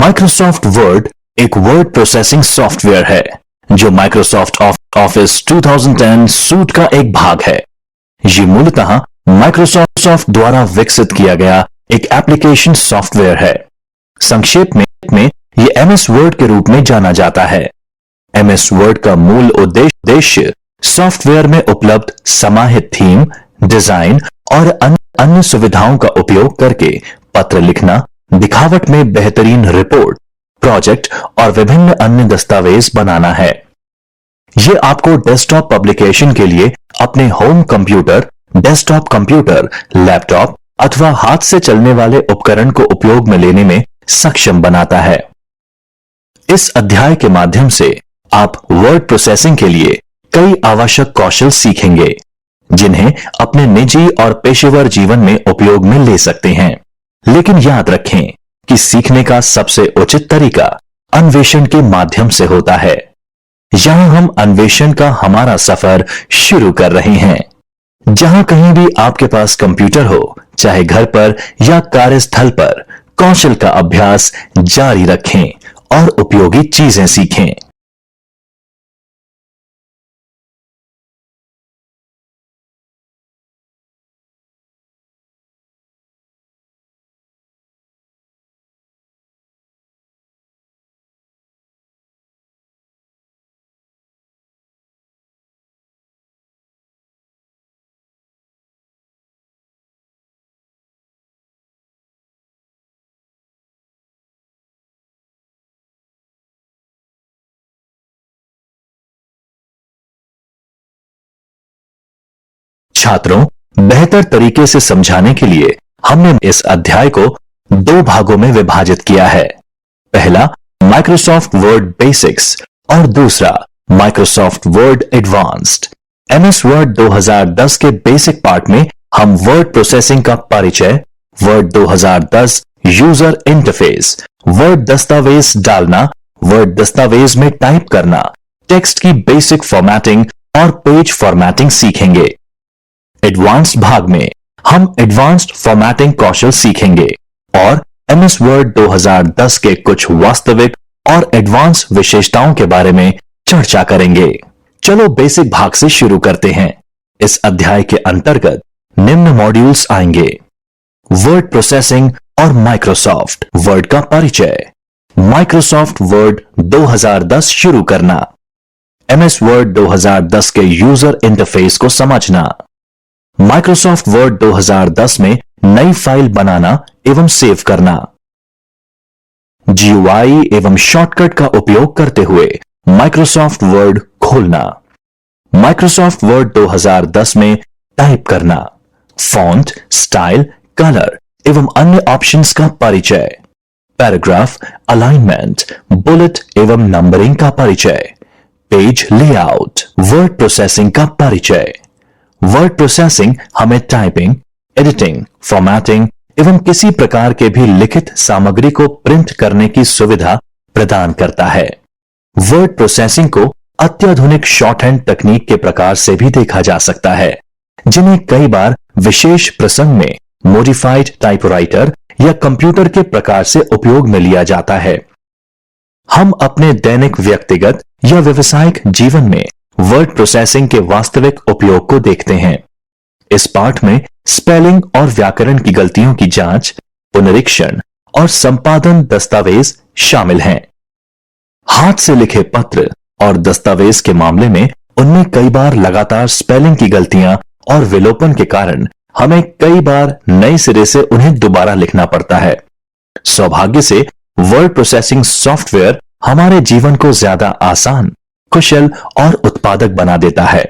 Microsoft word एक word processing software है जो माइक्रोसॉफ्ट ऑफिस 2010 सूट का एक भाग है। ये मूलतः माइक्रोसॉफ्ट द्वारा विकसित किया गया एक एप्लीकेशन सॉफ्टवेयर है। संक्षेप में ये एमएस वर्ड के रूप में जाना जाता है। एमएस वर्ड का मूल उद्देश्य सॉफ्टवेयर में उपलब्ध समाहित थीम, डिजाइन और अन्य सुविधाओं का उपयोग करके पत्र लिखना, दिखावट में बेहतरीन रिपोर्ट, प्रोजेक्ट और विभिन्न अन्य दस्तावेज बनाना है। यह आपको डेस्कटॉप पब्लिकेशन के लिए अपने home computer, desktop computer, laptop अथवा हाथ से चलने वाले उपकरण को उपयोग में लेने में सक्षम बनाता है। इस अध्याय के माध्यम से आप वर्ड प्रोसेसिंग के लिए कई आवश्यक कौशल सीखेंगे जिन्हें अपने निजी और पेशेवर जीवन में उपयोग में ले सकते हैं। लेकिन याद रखें कि सीखने का सबसे उचित तरीका अन्वेषण के माध्यम से होता है। यहां हम अन्वेषण का हमारा सफर शुरू कर रहे हैं। जहां कहीं भी आपके पास कंप्यूटर हो, चाहे घर पर या कार्यस्थल पर, कौशल का अभ्यास जारी रखें और उपयोगी चीजें सीखें। छात्रों, बेहतर तरीके से समझाने के लिए हमने इस अध्याय को दो भागों में विभाजित किया है। पहला माइक्रोसॉफ्ट वर्ड बेसिक्स और दूसरा Microsoft word advanced. MS word 2010 के बेसिक पार्ट में हम वर्ड प्रोसेसिंग का परिचय, वर्ड 2010 यूजर इंटरफेस, वर्ड दस्तावेज डालना, वर्ड दस्तावेज में टाइप करना, टेक्स्ट की बेसिक फॉर्मेटिंग और पेज फॉर्मेटिंग सीखेंगे। एडवांस्ड भाग में हम एडवांस्ड फॉर्मेटिंग कौशल सीखेंगे और एमएस वर्ड 2010 के कुछ वास्तविक और एडवांस विशेषताओं के बारे में चर्चा करेंगे। चलो बेसिक भाग से शुरू करते हैं। इस अध्याय के अंतर्गत निम्न मॉड्यूल्स आएंगे: वर्ड प्रोसेसिंग और माइक्रोसॉफ्ट वर्ड का परिचय, माइक्रोसॉफ्ट वर्ड 2010 शुरू करना, एमएस वर्ड 2010 के यूजर इंटरफेस को समझना, माइक्रोसॉफ्ट वर्ड 2010 में नई फाइल बनाना एवं सेव करना, जीयूआई एवं शॉर्टकट का उपयोग करते हुए माइक्रोसॉफ्ट वर्ड खोलना, माइक्रोसॉफ्ट वर्ड 2010 में टाइप करना, फॉन्ट, स्टाइल, कलर एवं अन्य ऑप्शंस का परिचय, पैराग्राफ, अलाइनमेंट, बुलेट एवं नंबरिंग का परिचय, पेज लेआउट, वर्ड प्रोसेसिंग का परिचय। वर्ड प्रोसेसिंग हमें टाइपिंग, एडिटिंग, फॉर्मेटिंग एवं किसी प्रकार के भी लिखित सामग्री को प्रिंट करने की सुविधा प्रदान करता है। वर्ड प्रोसेसिंग को अत्याधुनिक शॉर्टहैंड तकनीक के प्रकार से भी देखा जा सकता है, जिन्हें कई बार विशेष प्रसंग में मॉडिफाइड टाइपराइटर या कंप्यूटर के प्रकार से उपयोग में लिया जाता है। हम अपने दैनिक व्यक्तिगत या व्यावसायिक जीवन में वर्ड प्रोसेसिंग के वास्तविक उपयोग को देखते हैं। इस पाठ में स्पेलिंग और व्याकरण की गलतियों की जांच, पुनरीक्षण और संपादन दस्तावेज शामिल हैं। हाथ से लिखे पत्र और दस्तावेज के मामले में उनमें कई बार लगातार स्पेलिंग की गलतियां और विलोपन के कारण हमें कई बार नए सिरे से उन्हें दोबारा लिखना पड़ता है। सौभाग्य से वर्ड प्रोसेसिंग सॉफ्टवेयर हमारे जीवन को ज्यादा आसान, कुशल और उत्पादक बना देता है।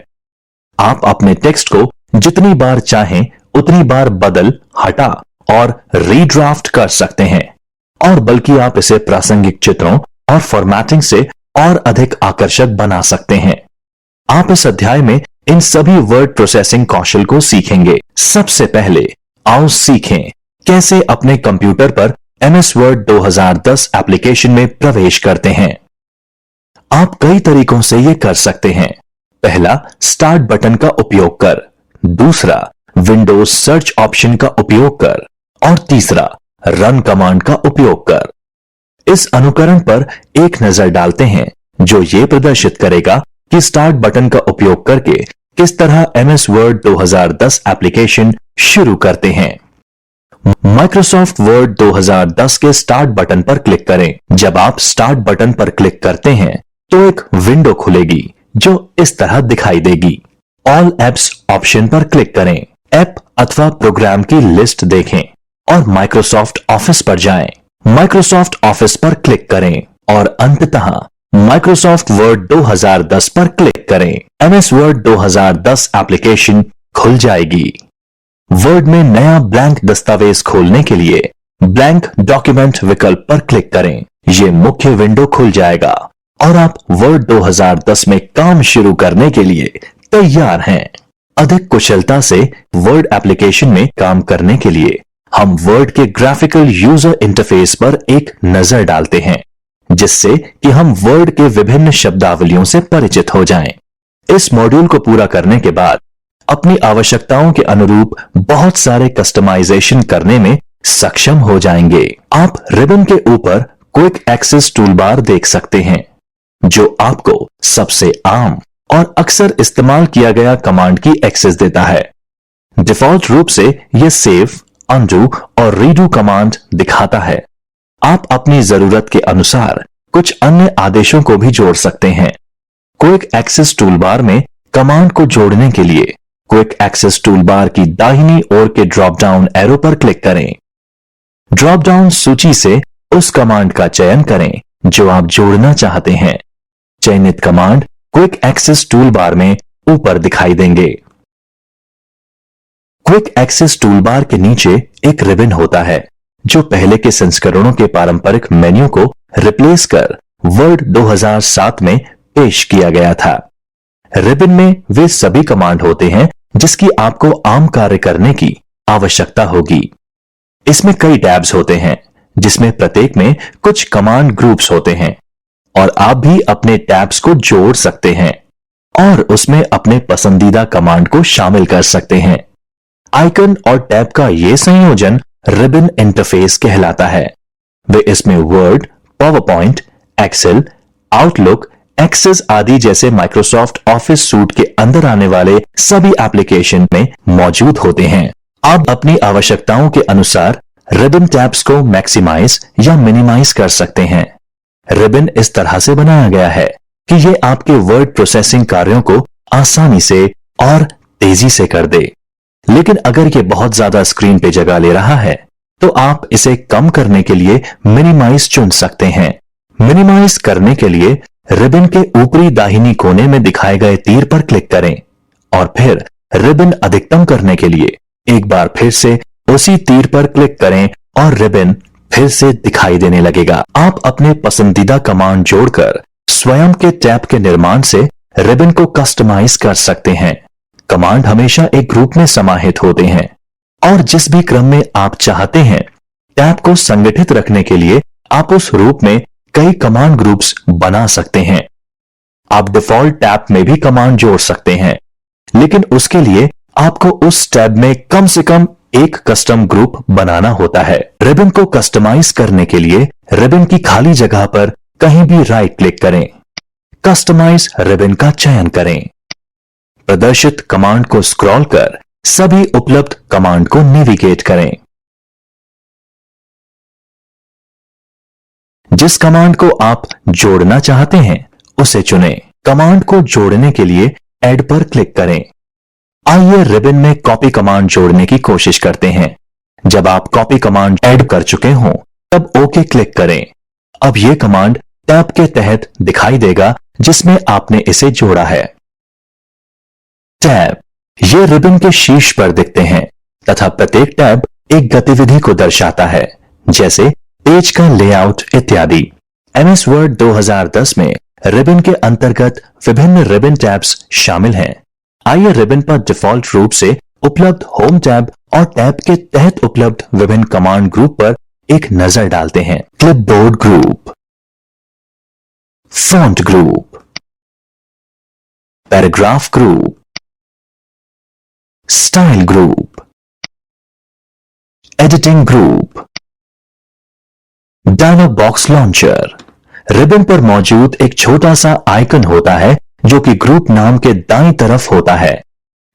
आप अपने टेक्स्ट को जितनी बार चाहें उतनी बार बदल, हटा और रीड्राफ्ट कर सकते हैं, और बल्कि आप इसे प्रासंगिक चित्रों और फॉर्मेटिंग से और अधिक आकर्षक बना सकते हैं। आप इस अध्याय में इन सभी वर्ड प्रोसेसिंग कौशल को सीखेंगे। सबसे पहले आओ सीखें कैसे अपने कंप्यूटर पर एमएस वर्ड 2010 एप्लीकेशन में प्रवेश करते हैं। आप कई तरीकों से यह कर सकते हैं। पहला, स्टार्ट बटन का उपयोग कर, दूसरा, विंडोज सर्च ऑप्शन का उपयोग कर और तीसरा, रन कमांड का उपयोग कर। इस अनुकरण पर एक नजर डालते हैं जो ये प्रदर्शित करेगा कि स्टार्ट बटन का उपयोग करके किस तरह एमएस वर्ड 2010 एप्लीकेशन शुरू करते हैं। माइक्रोसॉफ्ट वर्ड 2010 के स्टार्ट बटन पर क्लिक करें। जब आप स्टार्ट बटन पर क्लिक करते हैं तो एक विंडो खुलेगी जो इस तरह दिखाई देगी। ऑल एप्स ऑप्शन पर क्लिक करें। ऐप अथवा प्रोग्राम की लिस्ट देखें और माइक्रोसॉफ्ट ऑफिस पर जाएं। माइक्रोसॉफ्ट ऑफिस पर क्लिक करें और अंततः माइक्रोसॉफ्ट वर्ड 2010 पर क्लिक करें। एमएस वर्ड 2010 एप्लीकेशन खुल जाएगी। वर्ड में नया ब्लैंक दस्तावेज खोलने के लिए ब्लैंक डॉक्यूमेंट विकल्प पर क्लिक करें। यह मुख्य विंडो खुल जाएगा और आप वर्ड 2010 में काम शुरू करने के लिए तैयार हैं। अधिक कुशलता से वर्ड एप्लीकेशन में काम करने के लिए हम वर्ड के ग्राफिकल यूजर इंटरफेस पर एक नजर डालते हैं, जिससे कि हम वर्ड के विभिन्न शब्दावलियों से परिचित हो जाएं। इस मॉड्यूल को पूरा करने के बाद अपनी आवश्यकताओं के अनुरूप बहुत सारे कस्टमाइजेशन करने में सक्षम हो जाएंगे। आप रिबन के ऊपर क्विक एक्सेस टूलबार देख सकते हैं, जो आपको सबसे आम और अक्सर इस्तेमाल किया गया कमांड की एक्सेस देता है। डिफॉल्ट रूप से यह सेव, अनडू और रीडू कमांड दिखाता है। आप अपनी जरूरत के अनुसार कुछ अन्य आदेशों को भी जोड़ सकते हैं। क्विक एक्सेस टूलबार में कमांड को जोड़ने के लिए क्विक एक्सेस टूलबार की दाहिनी ओर के ड्रॉप डाउन एरो पर क्लिक करें। ड्रॉप डाउन सूची से उस कमांड का चयन करें जो आप जोड़ना चाहते हैं। चयनित कमांड क्विक एक्सेस टूलबार में ऊपर दिखाई देंगे। क्विक एक्सेस टूलबार के नीचे एक रिबन होता है जो पहले के संस्करणों के पारंपरिक मेन्यू को रिप्लेस कर वर्ड 2007 में पेश किया गया था। रिबन में वे सभी कमांड होते हैं जिसकी आपको आम कार्य करने की आवश्यकता होगी। इसमें कई टैब्स होते हैं जिसमें प्रत्येक में कुछ कमांड ग्रुप्स होते हैं और आप भी अपने टैब्स को जोड़ सकते हैं और उसमें अपने पसंदीदा कमांड को शामिल कर सकते हैं। आइकन और टैब का यह संयोजन रिबन इंटरफेस कहलाता है। वे इसमें Word, PowerPoint, Excel, Outlook, Access आदि जैसे माइक्रोसॉफ्ट ऑफिस सूट के अंदर आने वाले सभी एप्लीकेशन में मौजूद होते हैं। आप अपनी आवश्यकताओं के अनुसार रिबन टैब्स को मैक्सिमाइज या मिनिमाइज कर सकते हैं। रिबन इस तरह से बनाया गया है कि यह आपके वर्ड प्रोसेसिंग कार्यों को आसानी से और तेजी से कर दे। लेकिन अगर यह बहुत ज्यादा स्क्रीन पे जगह ले रहा है तो आप इसे कम करने के लिए मिनिमाइज चुन सकते हैं। मिनिमाइज करने के लिए रिबन के ऊपरी दाहिनी कोने में दिखाए गए तीर पर क्लिक करें और फिर रिबन अधिकतम करने के लिए एक बार फिर से उसी तीर पर क्लिक करें और रिबन फिर से दिखाई देने लगेगा। आप अपने पसंदीदा कमांड जोड़कर स्वयं के टैब के निर्माण से रिबन को कस्टमाइज कर सकते हैं। कमांड हमेशा एक ग्रुप में समाहित होते हैं और जिस भी क्रम में आप चाहते हैं टैब को संगठित रखने के लिए आप उस रूप में कई कमांड ग्रुप्स बना सकते हैं। आप डिफॉल्ट टैब में भी कमांड जोड़ सकते हैं, लेकिन उसके लिए आपको उस टैब में कम से कम एक कस्टम ग्रुप बनाना होता है। रिबन को कस्टमाइज करने के लिए रिबन की खाली जगह पर कहीं भी राइट क्लिक करें। कस्टमाइज रिबन का चयन करें। प्रदर्शित कमांड को स्क्रॉल कर सभी उपलब्ध कमांड को नेविगेट करें। जिस कमांड को आप जोड़ना चाहते हैं उसे चुनें। कमांड को जोड़ने के लिए ऐड पर क्लिक करें। आइए रिबन में कॉपी कमांड जोड़ने की कोशिश करते हैं। जब आप कॉपी कमांड ऐड कर चुके हों तब ओके क्लिक करें। अब यह कमांड टैब के तहत दिखाई देगा जिसमें आपने इसे जोड़ा है। टैब ये रिबन के शीर्ष पर दिखते हैं तथा प्रत्येक टैब एक गतिविधि को दर्शाता है, जैसे पेज का लेआउट इत्यादि। एमएस वर्ड 2010 में रिबन के अंतर्गत विभिन्न रिबन टैब्स शामिल हैं। आइए रिबन पर डिफॉल्ट रूप से उपलब्ध होम टैब और टैब के तहत उपलब्ध विभिन्न कमांड ग्रुप पर एक नजर डालते हैं। Clipboard group, font group, paragraph group, style group, editing group, dialog box launcher. Ribbon पर मौजूद एक छोटा सा आइकन होता है जो कि ग्रुप नाम के दाईं तरफ होता है,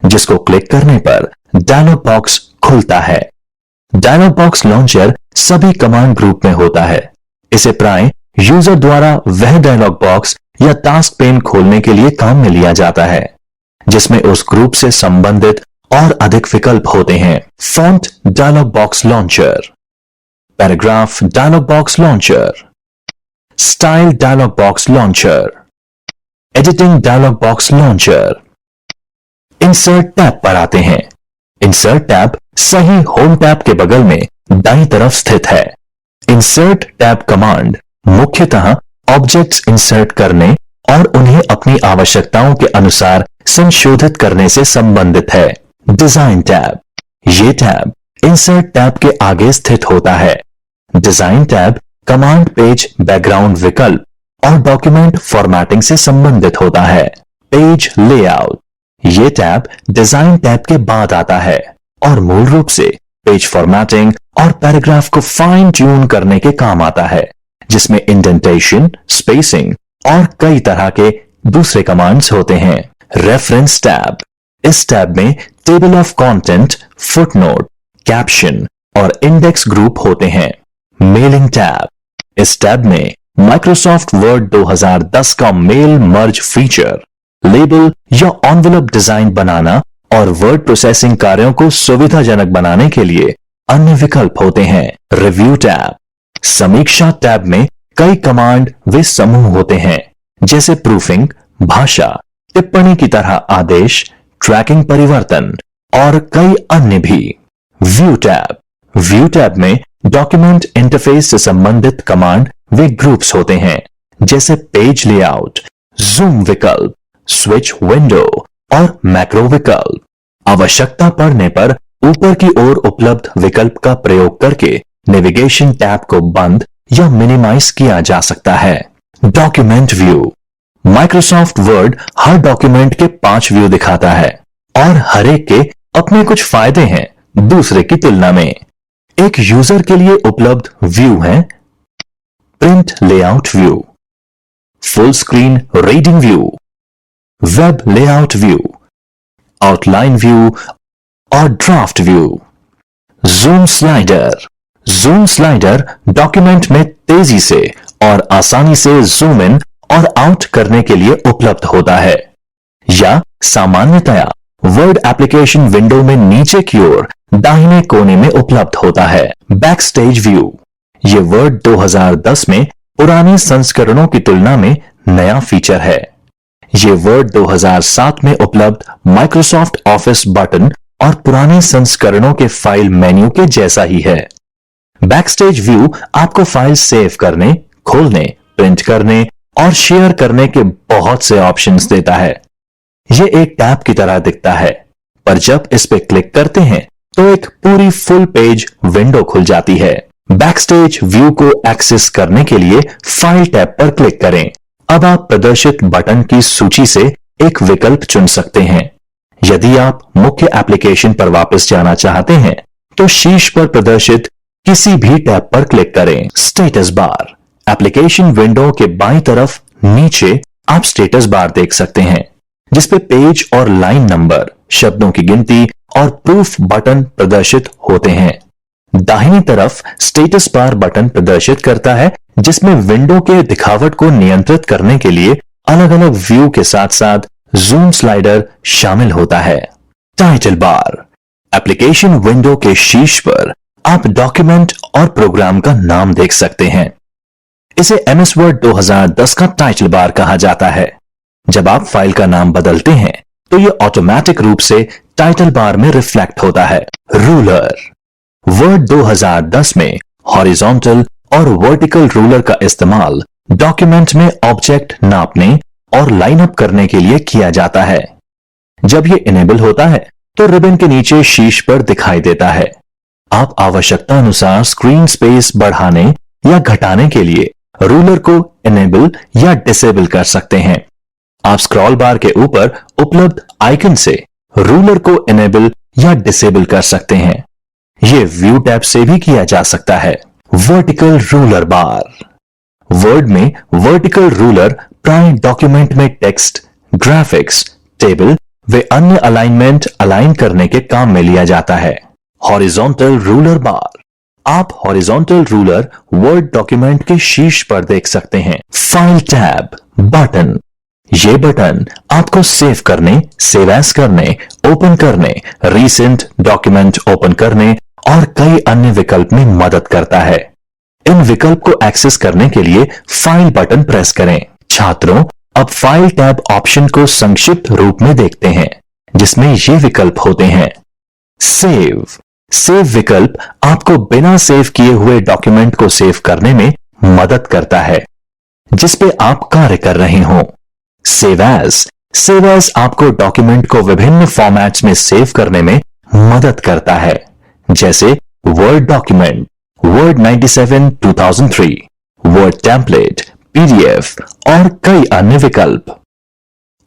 जिसको क्लिक करने पर डायलॉग बॉक्स खुलता है। डायलॉग बॉक्स लॉन्चर सभी कमांड ग्रुप में होता है। इसे प्राय यूजर द्वारा वह डायलॉग बॉक्स या टास्क पेन खोलने के लिए काम में लिया जाता है जिसमें उस ग्रुप से संबंधित और अधिक विकल्प होते हैं। Font dialog box launcher, paragraph dialog box launcher, style dialog box launcher, editing dialog box launcher. Insert tab पर आते हैं। इंसर्ट टैब सही होम टैब के बगल में दाईं तरफ स्थित है। इंसर्ट टैब कमांड मुख्यतः ऑब्जेक्ट्स इंसर्ट करने और उन्हें अपनी आवश्यकताओं के अनुसार संशोधित करने से संबंधित है। डिजाइन टैब, ये टैब इंसर्ट टैब के आगे स्थित होता है। Design tab command page background विकल्प और डॉक्यूमेंट फॉर्मेटिंग से संबंधित होता है। पेज लेआउट, ये टैब डिजाइन टैब के बाद आता है और मूल रूप से पेज फॉर्मेटिंग और पैराग्राफ को फाइन ट्यून करने के काम आता है, जिसमें इंडेंटेशन, स्पेसिंग और कई तरह के दूसरे कमांड्स होते हैं। रेफरेंस टैब, इस टैब में table of content, footnote, caption और इंडेक्स ग्रुप होते हैं। मेलिंग टैब, इस टैब में माइक्रोसॉफ्ट वर्ड 2010 का मेल मर्ज फीचर, लेबल या एनवेलप डिजाइन बनाना और वर्ड प्रोसेसिंग कार्यों को सुविधाजनक बनाने के लिए अन्य विकल्प होते हैं। रिव्यू टैब, समीक्षा टैब में कई कमांड वे समूह होते हैं जैसे प्रूफिंग, भाषा, टिप्पणी की तरह आदेश, ट्रैकिंग परिवर्तन और कई अन्य भी। व्यू टैब, व्यू टैब में डॉक्यूमेंट इंटरफेस से संबंधित कमांड वे ग्रुप्स होते हैं जैसे पेज लेआउट, जूम विकल्प, स्विच विंडो और मैक्रो विकल्प। आवश्यकता पड़ने पर ऊपर की ओर उपलब्ध विकल्प का प्रयोग करके नेविगेशन टैब को बंद या मिनिमाइज किया जा सकता है। डॉक्यूमेंट व्यू, माइक्रोसॉफ्ट वर्ड हर डॉक्यूमेंट के 5 व्यू दिखाता है और हर एक के अपने कुछ फायदे हैं दूसरे की तुलना में। एक यूजर के लिए उपलब्ध व्यू है print layout view, full screen reading view, web layout view, outline view और draft view. Zoom slider, zoom slider document में तेजी से और आसानी से जूम इन और आउट करने के लिए उपलब्ध होता है या सामान्यतया वर्ड एप्लीकेशन विंडो में नीचे की ओर दाहिने कोने में उपलब्ध होता है। बैकस्टेज व्यू, ये वर्ड 2010 में पुराने संस्करणों की तुलना में नया फीचर है। ये वर्ड 2007 में उपलब्ध माइक्रोसॉफ्ट ऑफिस बटन और पुराने संस्करणों के फाइल मेन्यू के जैसा ही है। बैकस्टेज व्यू आपको फाइल सेव करने, खोलने, प्रिंट करने और शेयर करने के बहुत से ऑप्शंस देता है। यह एक टैब की तरह दिखता है, पर जब इस पे क्लिक करते हैं तो एक पूरी फुल पेज विंडो खुल जाती है। बैकस्टेज व्यू को एक्सेस करने के लिए फाइल टैब पर क्लिक करें। अब आप प्रदर्शित बटन की सूची से एक विकल्प चुन सकते हैं। यदि आप मुख्य एप्लीकेशन पर वापस जाना चाहते हैं तो शीर्ष पर प्रदर्शित किसी भी टैब पर क्लिक करें। स्टेटस बार, एप्लीकेशन विंडो के बाईं तरफ नीचे आप स्टेटस बार देख सकते हैं जिसपे पेज और लाइन नंबर, शब्दों की गिनती और प्रूफ बटन प्रदर्शित होते हैं। दाहिनी तरफ स्टेटस बार बटन प्रदर्शित करता है जिसमें विंडो के दिखावट को नियंत्रित करने के लिए अलग अलग व्यू के साथ साथ जूम स्लाइडर शामिल होता है। टाइटल बार, एप्लीकेशन विंडो के शीर्ष पर आप डॉक्यूमेंट और प्रोग्राम का नाम देख सकते हैं। इसे एमएस वर्ड 2010 का टाइटल बार कहा जाता है। जब आप फाइल का नाम बदलते हैं तो यह ऑटोमेटिक रूप से टाइटल बार में रिफ्लेक्ट होता है। रूलर, वर्ड 2010 में हॉरिजॉन्टल और वर्टिकल रूलर का इस्तेमाल डॉक्यूमेंट में ऑब्जेक्ट नापने और लाइन अप करने के लिए किया जाता है। जब यह इनेबल होता है तो रिबन के नीचे शीर्ष पर दिखाई देता है। आप आवश्यकता अनुसार स्क्रीन स्पेस बढ़ाने या घटाने के लिए रूलर को इनेबल या डिसेबल कर सकते हैं। आप स्क्रॉल बार के ऊपर उपलब्ध आइकन से रूलर को इनेबल या डिसेबल कर सकते हैं। यह व्यू टैब से भी किया जा सकता है। वर्टिकल रूलर बार। वर्ड में वर्टिकल रूलर प्राय डॉक्यूमेंट में टेक्स्ट, ग्राफिक्स, टेबल व अन्य अलाइनमेंट अलाइन करने के काम में लिया जाता है। हॉरिजॉन्टल रूलर बार। आप हॉरिजॉन्टल रूलर वर्ड डॉक्यूमेंट के शीर्ष पर देख सकते हैं। File tab button. ये बटन आपको सेव करने, सेव एज करने, ओपन करने, रीसेंट डॉक्यूमेंट ओपन करने और कई अन्य विकल्प में मदद करता है। इन विकल्प को एक्सेस करने के लिए फाइल बटन प्रेस करें। छात्रों, अब फाइल टैब ऑप्शन को संक्षिप्त रूप में देखते हैं, जिसमें ये विकल्प होते हैं। सेव। सेव विकल्प आपको बिना सेव किए हुए डॉक्यूमेंट को सेव करने में मदद करता है जिस पे आप कार्य कर रहे हो। Save as. सेव एज आपको डॉक्यूमेंट को विभिन्न फॉर्मेट्स में सेव करने में मदद करता है, जैसे word document, word 97 2003, word template, PDF और कई अन्य विकल्प।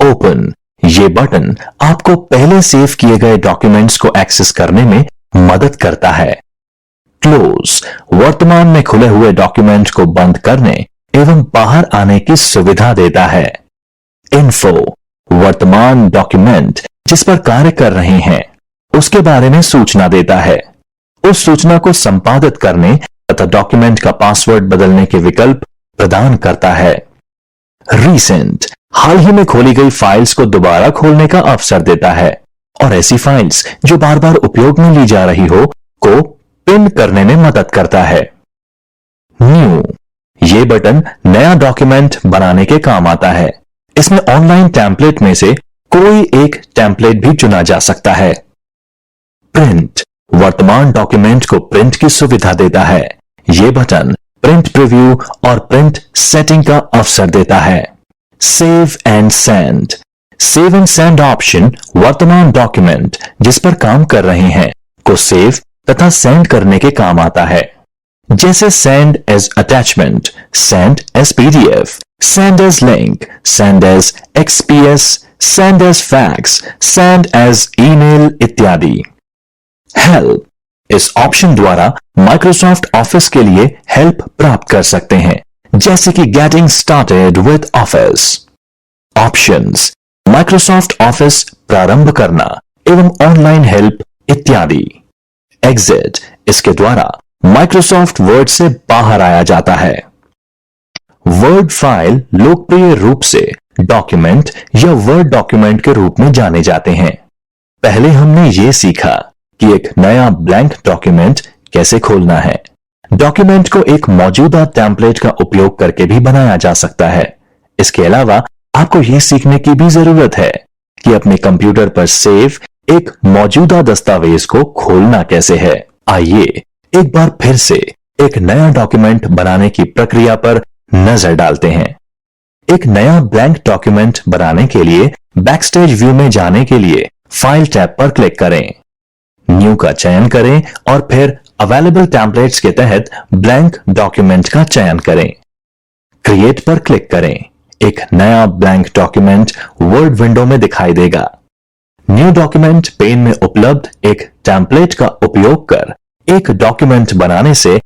ओपन। ये बटन आपको पहले सेव किए गए डॉक्यूमेंट्स को एक्सेस करने में मदद करता है। क्लोज। वर्तमान में खुले हुए डॉक्यूमेंट को बंद करने एवं बाहर आने की सुविधा देता है। इन्फो। वर्तमान डॉक्यूमेंट जिस पर कार्य कर रहे हैं उसके बारे में सूचना देता है। उस सूचना को संपादित करने तथा डॉक्यूमेंट का पासवर्ड बदलने के विकल्प प्रदान करता है। रीसेंट। हाल ही में खोली गई फाइल्स को दोबारा खोलने का अवसर देता है और ऐसी फाइल्स जो बार बार उपयोग में ली जा रही हो को पिन करने में मदद करता है। न्यू। ये बटन नया डॉक्यूमेंट बनाने के काम आता है। इसमें ऑनलाइन टेम्पलेट में से कोई एक टेम्पलेट भी चुना जा सकता है। प्रिंट। वर्तमान डॉक्यूमेंट को प्रिंट की सुविधा देता है। यह बटन प्रिंट प्रीव्यू और प्रिंट सेटिंग का अवसर देता है। Save and send. Save and send option वर्तमान डॉक्यूमेंट जिस पर काम कर रहे हैं को सेव तथा सेंड करने के काम आता है, जैसे send as attachment, send as PDF, send as link, send as XPS, send as fax, send as email इत्यादि। हेल्प। इस ऑप्शन द्वारा माइक्रोसॉफ्ट ऑफिस के लिए हेल्प प्राप्त कर सकते हैं, जैसे कि getting started with Office. Options. Microsoft Office प्रारंभ करना एवं ऑनलाइन हेल्प इत्यादि। एग्जिट। इसके द्वारा माइक्रोसॉफ्ट वर्ड से बाहर आया जाता है। वर्ड फाइल लोकप्रिय रूप से डॉक्यूमेंट या वर्ड डॉक्यूमेंट के रूप में जाने जाते हैं। पहले हमने ये सीखा कि एक नया ब्लैंक डॉक्यूमेंट कैसे खोलना है। डॉक्यूमेंट को एक मौजूदा टेम्पलेट का उपयोग करके भी बनाया जा सकता है। इसके अलावा आपको यह सीखने की भी जरूरत है कि अपने कंप्यूटर पर सेव एक मौजूदा दस्तावेज को खोलना कैसे है। आइए एक बार फिर से एक नया डॉक्यूमेंट बनाने की प्रक्रिया पर नजर डालते हैं। एक नया ब्लैंक डॉक्यूमेंट बनाने के लिए बैकस्टेज व्यू में जाने के लिए फाइल टैब पर क्लिक करें, न्यू का चयन करें और फिर अवेलेबल टेम्पलेट्स के तहत ब्लैंक डॉक्यूमेंट का चयन करें। क्रिएट पर क्लिक करें। एक नया ब्लैंक डॉक्यूमेंट वर्ड विंडो में दिखाई देगा। न्यू डॉक्यूमेंट पेन में उपलब्ध एक टेम्पलेट का उपयोग कर एक डॉक्यूमेंट बनाने से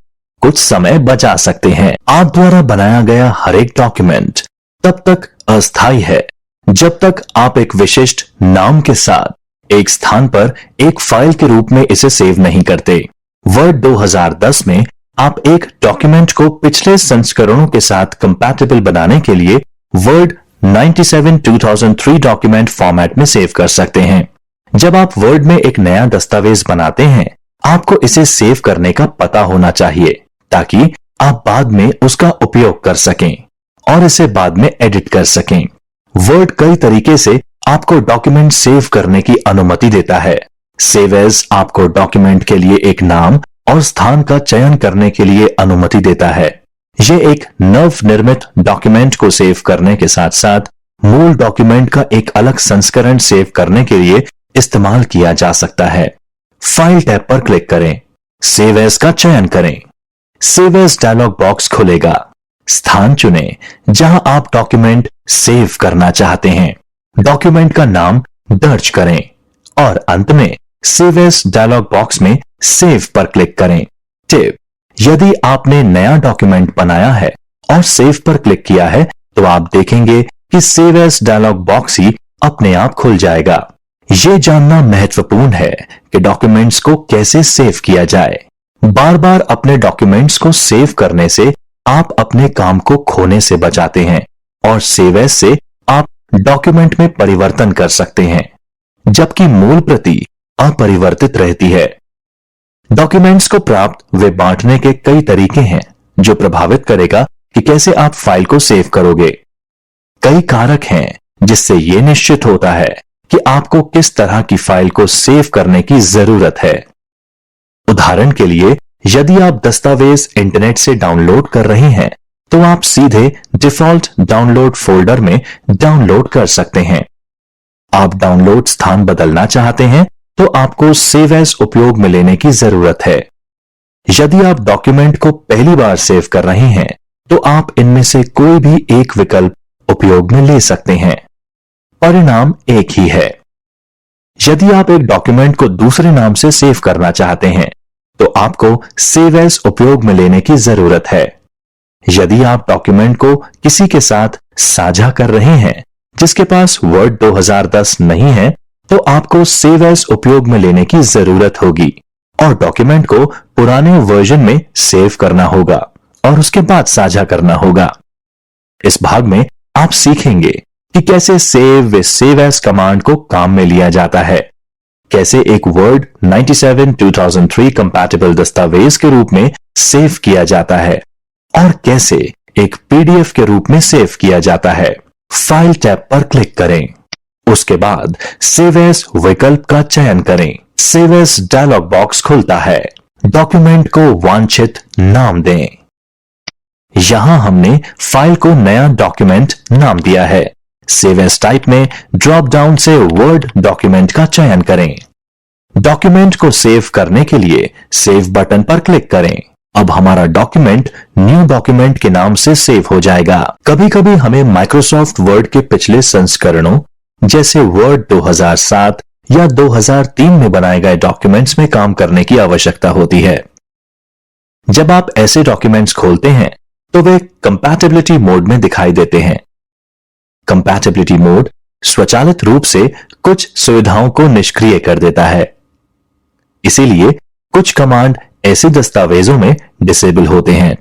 कुछ समय बचा सकते हैं। आप द्वारा बनाया गया हर एक डॉक्यूमेंट तब तक अस्थायी है जब तक आप एक विशिष्ट नाम के साथ एक स्थान पर एक फाइल के रूप में इसे सेव नहीं करते। वर्ड 2010 में आप एक डॉक्यूमेंट को पिछले संस्करणों के साथ कंपैटिबल बनाने के लिए वर्ड 97 2003 डॉक्यूमेंट फॉर्मेट में सेव कर सकते हैं। जब आप वर्ड में एक नया दस्तावेज बनाते हैं, आपको इसे सेव करने का पता होना चाहिए ताकि आप बाद में उसका उपयोग कर सकें और इसे बाद में एडिट कर सकें। वर्ड कई तरीके से आपको डॉक्यूमेंट सेव करने की अनुमति देता है। सेव एज आपको डॉक्यूमेंट के लिए एक नाम और स्थान का चयन करने के लिए अनुमति देता है। यह एक नव निर्मित डॉक्यूमेंट को सेव करने के साथ साथ मूल डॉक्यूमेंट का एक अलग संस्करण सेव करने के लिए इस्तेमाल किया जा सकता है। फाइल टैब पर क्लिक करें, सेव एज का चयन करें। सेव एज डायलॉग बॉक्स खुलेगा। स्थान चुनें जहां आप डॉक्यूमेंट सेव करना चाहते हैं। डॉक्यूमेंट का नाम दर्ज करें और अंत में सेव एज डायलॉग बॉक्स में सेव पर क्लिक करें। टिप: यदि आपने नया डॉक्यूमेंट बनाया है और सेव पर क्लिक किया है तो आप देखेंगे कि सेव एज डायलॉग बॉक्स ही अपने आप खुल जाएगा। यह जानना महत्वपूर्ण है कि डॉक्यूमेंट्स को कैसे सेव किया जाए। बार बार अपने डॉक्यूमेंट्स को सेव करने से आप अपने काम को खोने से बचाते हैं और सेव एज से आप डॉक्यूमेंट में परिवर्तन कर सकते हैं, जबकि मूल प्रति अपरिवर्तित रहती है। डॉक्यूमेंट्स को प्राप्त व बांटने के कई तरीके हैं जो प्रभावित करेगा कि कैसे आप फाइल को सेव करोगे। कई कारक हैं जिससे यह निश्चित होता है कि आपको किस तरह की फाइल को सेव करने की जरूरत है। उदाहरण के लिए, यदि आप दस्तावेज इंटरनेट से डाउनलोड कर रहे हैं तो आप सीधे डिफॉल्ट डाउनलोड फोल्डर में डाउनलोड कर सकते हैं। आप डाउनलोड स्थान बदलना चाहते हैं तो आपको सेव एज उपयोग में लेने की जरूरत है। यदि आप डॉक्यूमेंट को पहली बार सेव कर रहे हैं तो आप इनमें से कोई भी एक विकल्प उपयोग में ले सकते हैं। परिणाम एक ही है। यदि आप एक डॉक्यूमेंट को दूसरे नाम से सेव करना चाहते हैं तो आपको सेव एज उपयोग में लेने की जरूरत है। यदि आप डॉक्यूमेंट को किसी के साथ साझा कर रहे हैं जिसके पास वर्ड 2010 नहीं है तो आपको सेव एज उपयोग में लेने की जरूरत होगी और डॉक्यूमेंट को पुराने वर्जन में सेव करना होगा और उसके बाद साझा करना होगा। इस भाग में आप सीखेंगे कि कैसे सेव व सेव एज कमांड को काम में लिया जाता है, कैसे एक वर्ड 97/2003 कंपैटिबल दस्तावेज के रूप में सेव किया जाता है और कैसे एक पीडीएफ के रूप में सेव किया जाता है। फाइल टैब पर क्लिक करें, उसके बाद सेव एज विकल्प का चयन करें। सेव एज डायलॉग बॉक्स खुलता है। डॉक्यूमेंट को वांछित नाम दें। यहां हमने फाइल को नया डॉक्यूमेंट नाम दिया है। सेव एज टाइप में ड्रॉप डाउन से वर्ड डॉक्यूमेंट का चयन करें। डॉक्यूमेंट को सेव करने के लिए सेव बटन पर क्लिक करें। अब हमारा डॉक्यूमेंट न्यू डॉक्यूमेंट के नाम से सेव हो जाएगा। कभी कभी हमें माइक्रोसॉफ्ट वर्ड के पिछले संस्करणों जैसे वर्ड 2007 या 2003 में बनाए गए डॉक्यूमेंट्स में काम करने की आवश्यकता होती है। जब आप ऐसे डॉक्यूमेंट्स खोलते हैं तो वे कंपैटिबिलिटी मोड में दिखाई देते हैं। कंपैटिबिलिटी मोड स्वचालित रूप से कुछ सुविधाओं को निष्क्रिय कर देता है, इसीलिए कुछ कमांड ऐसे दस्तावेजों में डिसेबल होते हैं।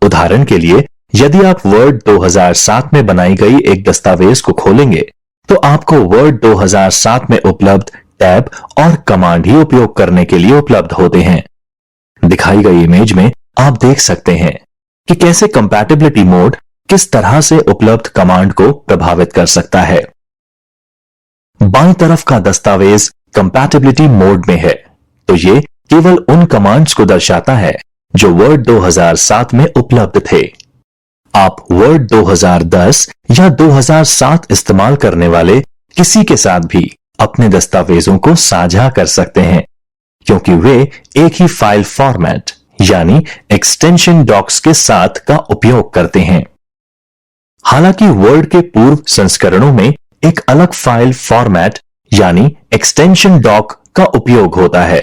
उदाहरण के लिए, यदि आप वर्ड 2007 में बनाई गई एक दस्तावेज को खोलेंगे तो आपको वर्ड 2007 में उपलब्ध टैब और कमांड ही उपयोग करने के लिए उपलब्ध होते हैं। दिखाई गई इमेज में आप देख सकते हैं कि कैसे कंपैटिबिलिटी मोड किस तरह से उपलब्ध कमांड को प्रभावित कर सकता है। बाईं तरफ का दस्तावेज कंपैटिबिलिटी मोड में है तो ये केवल उन कमांड्स को दर्शाता है जो वर्ड 2007 में उपलब्ध थे। आप वर्ड 2010 या 2007 इस्तेमाल करने वाले किसी के साथ भी अपने दस्तावेजों को साझा कर सकते हैं, क्योंकि वे एक ही फाइल फॉर्मेट यानी एक्सटेंशन डॉक्स के साथ का उपयोग करते हैं। हालांकि वर्ड के पूर्व संस्करणों में एक अलग फाइल फॉर्मेट यानी एक्सटेंशन डॉक का उपयोग होता है।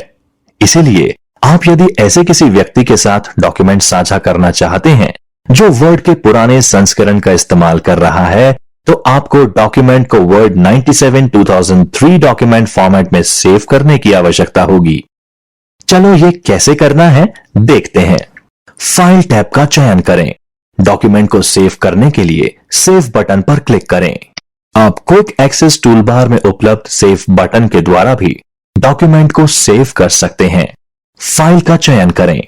इसीलिए आप यदि ऐसे किसी व्यक्ति के साथ डॉक्यूमेंट साझा करना चाहते हैं जो वर्ड के पुराने संस्करण का इस्तेमाल कर रहा है तो आपको डॉक्यूमेंट को वर्ड 97/2003 डॉक्यूमेंट फॉर्मेट में सेव करने की आवश्यकता होगी। चलो ये कैसे करना है देखते हैं। फाइल टैब का चयन करें। डॉक्यूमेंट को सेव करने के लिए सेव बटन पर क्लिक करें। आप क्विक एक्सेस टूलबार में उपलब्ध सेव बटन के द्वारा भी डॉक्यूमेंट को सेव कर सकते हैं। फाइल का चयन करें।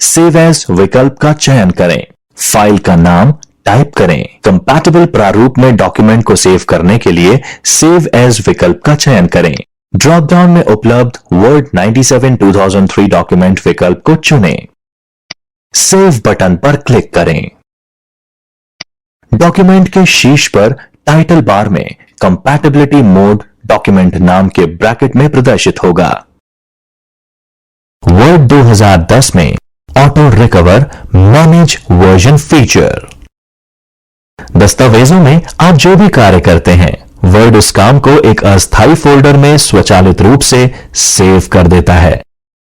सेव एज विकल्प का चयन करें। फाइल का नाम टाइप करें। कंपैटिबल प्रारूप में डॉक्यूमेंट को सेव करने के लिए सेव एज विकल्प का चयन करें। ड्रॉप डाउन में उपलब्ध वर्ड 97/2003 डॉक्यूमेंट विकल्प को चुनें। सेव बटन पर क्लिक करें। डॉक्यूमेंट के शीर्ष पर टाइटल बार में कंपैटिबिलिटी मोड डॉक्यूमेंट नाम के ब्रैकेट में प्रदर्शित होगा। वर्ड 2010 में auto recover manage version feature. दस्तावेजों में आप जो भी कार्य करते हैं वर्ड उस काम को एक अस्थायी फोल्डर में स्वचालित रूप से सेव कर देता है।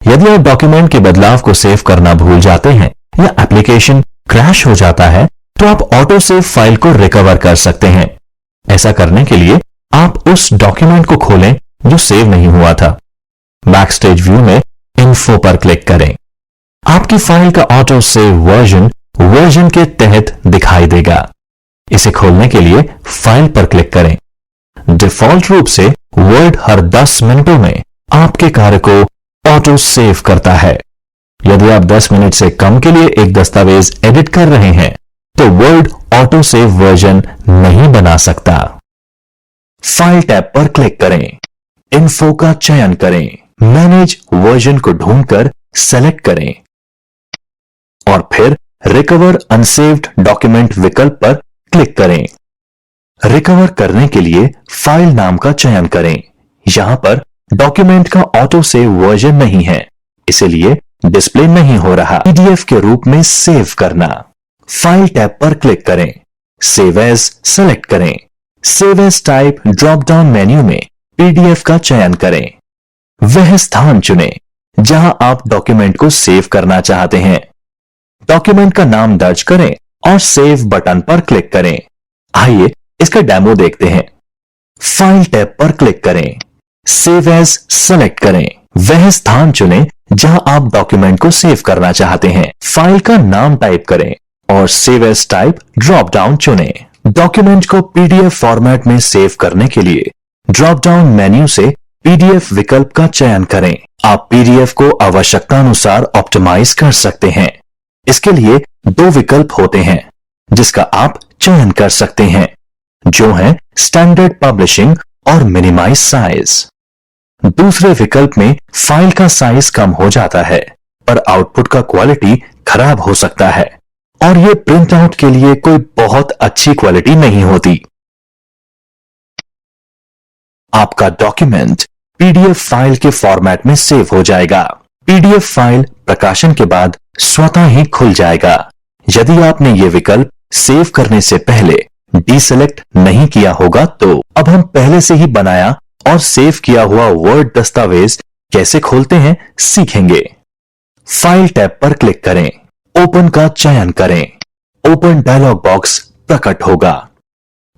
यदि आप डॉक्यूमेंट के बदलाव को सेव करना भूल जाते हैं या एप्लीकेशन क्रैश हो जाता है तो आप ऑटो सेव फाइल को रिकवर कर सकते हैं। ऐसा करने के लिए आप उस डॉक्यूमेंट को खोलें जो सेव नहीं हुआ था। बैकस्टेज व्यू में इन्फो पर क्लिक करें। आपकी फाइल का ऑटो सेव वर्जन के तहत दिखाई देगा। इसे खोलने के लिए फाइल पर क्लिक करें। डिफॉल्ट रूप से वर्ड हर 10 मिनटों में आपके कार्य को ऑटो सेव करता है। यदि आप 10 मिनट से कम के लिए एक दस्तावेज एडिट कर रहे हैं तो वर्ड ऑटो सेव वर्जन नहीं बना सकता। फाइल टैब पर क्लिक करें, इन्फो का चयन करें, मैनेज वर्जन को ढूंढकर सेलेक्ट करें और फिर रिकवर अनसेव्ड डॉक्यूमेंट विकल्प पर क्लिक करें। रिकवर करने के लिए फाइल नाम का चयन करें। यहां पर डॉक्यूमेंट का ऑटो सेव वर्जन नहीं है, इसलिए डिस्प्ले नहीं हो रहा। पीडीएफ के रूप में सेव करना, फाइल टैब पर क्लिक करें, सेव एज सेलेक्ट करें, save as type drop down menu में पीडीएफ का चयन करें। वह स्थान चुनें जहां आप डॉक्यूमेंट को सेव करना चाहते हैं। डॉक्यूमेंट का नाम दर्ज करें और सेव बटन पर क्लिक करें। आइए इसका डेमो देखते हैं। फाइल टैब पर क्लिक करें, सेव एज सेलेक्ट करें, वह स्थान चुनें जहां आप डॉक्यूमेंट को सेव करना चाहते हैं। फाइल का नाम टाइप करें और save as type drop down चुनें। डॉक्यूमेंट को पीडीएफ फॉर्मेट में सेव करने के लिए ड्रॉप डाउन मेन्यू से पीडीएफ विकल्प का चयन करें। आप पीडीएफ को आवश्यकता अनुसार ऑप्टिमाइज कर सकते हैं। इसके लिए 2 विकल्प होते हैं जिसका आप चयन कर सकते हैं, जो है स्टैंडर्ड पब्लिशिंग और मिनिमाइज साइज। दूसरे विकल्प में फाइल का साइज कम हो जाता है पर आउटपुट का क्वालिटी खराब हो सकता है और यह प्रिंट आउट के लिए कोई बहुत अच्छी क्वालिटी नहीं होती। आपका डॉक्यूमेंट पीडीएफ फाइल के फॉर्मेट में सेव हो जाएगा। पीडीएफ फाइल प्रकाशन के बाद स्वतः ही खुल जाएगा। यदि आपने ये विकल्प सेव करने से पहले डीसेलेक्ट नहीं किया होगा तो अब हम पहले से ही बनाया और सेव किया हुआ वर्ड दस्तावेज कैसे खोलते हैं सीखेंगे। फाइल टैब पर क्लिक करें, ओपन का चयन करें। ओपन डायलॉग बॉक्स प्रकट होगा।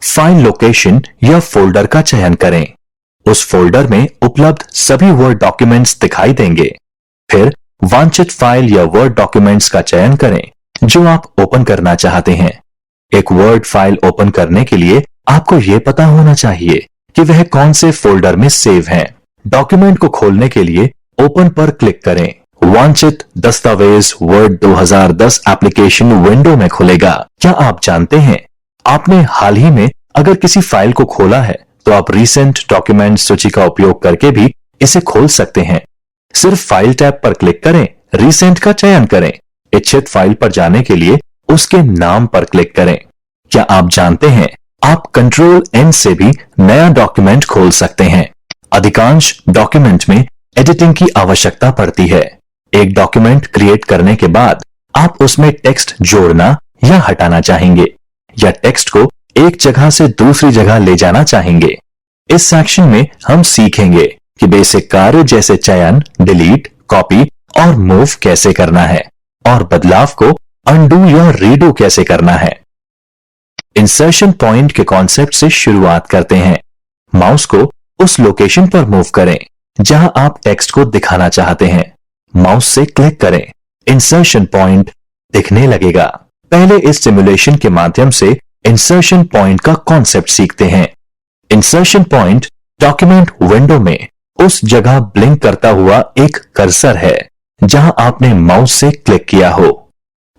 फाइल लोकेशन या फोल्डर का चयन करें। उस फोल्डर में उपलब्ध सभी वर्ड डॉक्यूमेंट्स दिखाई देंगे। फिर वांछित फाइल या वर्ड डॉक्यूमेंट्स का चयन करें जो आप ओपन करना चाहते हैं। एक वर्ड फाइल ओपन करने के लिए आपको यह पता होना चाहिए कि वह कौन से फोल्डर में सेव है। डॉक्यूमेंट को खोलने के लिए ओपन पर क्लिक करें। वांछित दस्तावेज वर्ड 2010 एप्लीकेशन विंडो में खुलेगा। क्या आप जानते हैं, आपने हाल ही में अगर किसी फाइल को खोला है तो आप रिसेंट डॉक्यूमेंट सूची का उपयोग करके भी इसे खोल सकते हैं। सिर्फ फाइल टैब पर क्लिक करें, रिसेंट का चयन करें। इच्छित फाइल पर जाने के लिए उसके नाम पर क्लिक करें। क्या आप जानते हैं, आप कंट्रोल N से भी नया डॉक्यूमेंट खोल सकते हैं। अधिकांश डॉक्यूमेंट में एडिटिंग की आवश्यकता पड़ती है। एक डॉक्यूमेंट क्रिएट करने के बाद आप उसमें टेक्स्ट जोड़ना या हटाना चाहेंगे या टेक्स्ट को एक जगह से दूसरी जगह ले जाना चाहेंगे। इस सेक्शन में हम सीखेंगे कि बेसिक कार्य जैसे चयन, डिलीट, कॉपी और मूव कैसे करना है और बदलाव को अनडू या रीडू कैसे करना है। इंसर्शन पॉइंट के कॉन्सेप्ट से शुरुआत करते हैं। माउस को उस लोकेशन पर मूव करें जहां आप टेक्स्ट को दिखाना चाहते हैं। माउस से क्लिक करें, इंसर्शन पॉइंट दिखने लगेगा। पहले इस सिमुलेशन के माध्यम से इंसर्शन पॉइंट का कॉन्सेप्ट सीखते हैं। इंसर्शन पॉइंट डॉक्यूमेंट विंडो में उस जगह ब्लिंक करता हुआ एक कर्सर है जहां आपने माउस से क्लिक किया हो।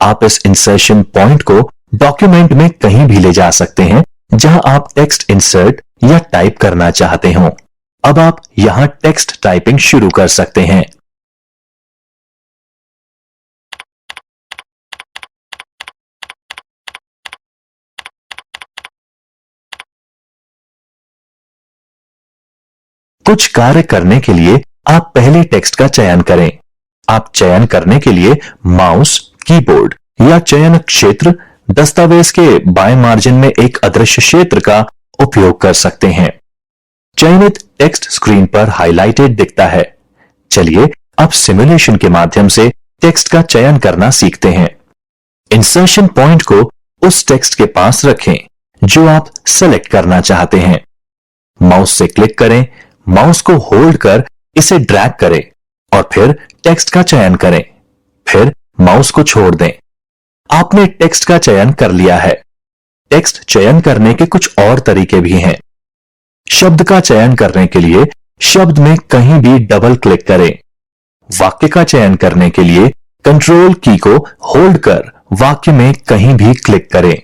आप इस इंसर्शन पॉइंट को डॉक्यूमेंट में कहीं भी ले जा सकते हैं जहां आप टेक्स्ट इंसर्ट या टाइप करना चाहते हो। अब आप यहां टेक्स्ट टाइपिंग शुरू कर सकते हैं। कुछ कार्य करने के लिए आप पहले टेक्स्ट का चयन करें। आप चयन करने के लिए माउस, कीबोर्ड या चयन क्षेत्र दस्तावेज के बाएं मार्जिन में एक अदृश्य क्षेत्र का उपयोग कर सकते हैं। चयनित टेक्स्ट स्क्रीन पर हाइलाइटेड दिखता है। चलिए अब सिमुलेशन के माध्यम से टेक्स्ट का चयन करना सीखते हैं। इंसर्शन पॉइंट को उस टेक्स्ट के पास रखें जो आप सेलेक्ट करना चाहते हैं। माउस से क्लिक करें, माउस को होल्ड कर इसे ड्रैग करें और फिर टेक्स्ट का चयन करें। फिर माउस को छोड़ दें। आपने टेक्स्ट का चयन कर लिया है। टेक्स्ट चयन करने के कुछ और तरीके भी हैं। शब्द का चयन करने के लिए शब्द में कहीं भी डबल क्लिक करें। वाक्य का चयन करने के लिए कंट्रोल की को होल्ड कर वाक्य में कहीं भी क्लिक करें।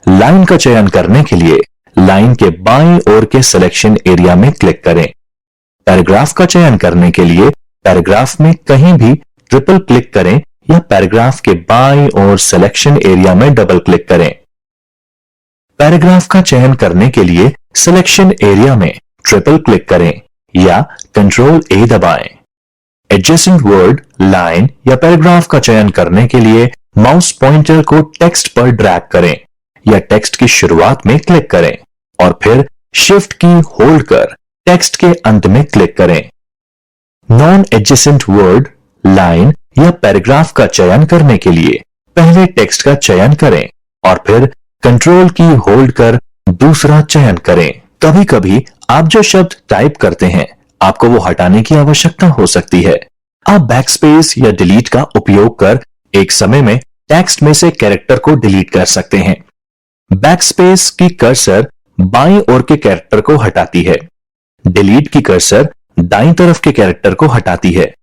लाइन का चयन करने के लिए लाइन के बाईं ओर के सिलेक्शन एरिया में क्लिक करें। पैराग्राफ का चयन करने के लिए पैराग्राफ में कहीं भी ट्रिपल क्लिक करें या पैराग्राफ के बाईं ओर सिलेक्शन एरिया में डबल क्लिक करें। पैराग्राफ का चयन करने के लिए सिलेक्शन एरिया में ट्रिपल क्लिक करें या कंट्रोल ए दबाएं। एडजेसेंट वर्ड, लाइन या पैराग्राफ का चयन करने के लिए माउस पॉइंटर को टेक्स्ट पर ड्रैग करें या टेक्स्ट की शुरुआत में क्लिक करें और फिर शिफ्ट की होल्ड कर टेक्स्ट के अंत में क्लिक करें। नॉन एडजेसेंट वर्ड, लाइन या पैराग्राफ का चयन करने के लिए पहले टेक्स्ट का चयन करें और फिर कंट्रोल की होल्ड कर दूसरा चयन करें। कभी कभी आप जो शब्द टाइप करते हैं आपको वो हटाने की आवश्यकता हो सकती है। आप बैकस्पेस या डिलीट का उपयोग कर एक समय में टेक्स्ट में से कैरेक्टर को डिलीट कर सकते हैं। बैकस्पेस की कर्सर बाईं ओर के कैरेक्टर को हटाती है। डिलीट की कर्सर दाईं तरफ के कैरेक्टर को हटाती है।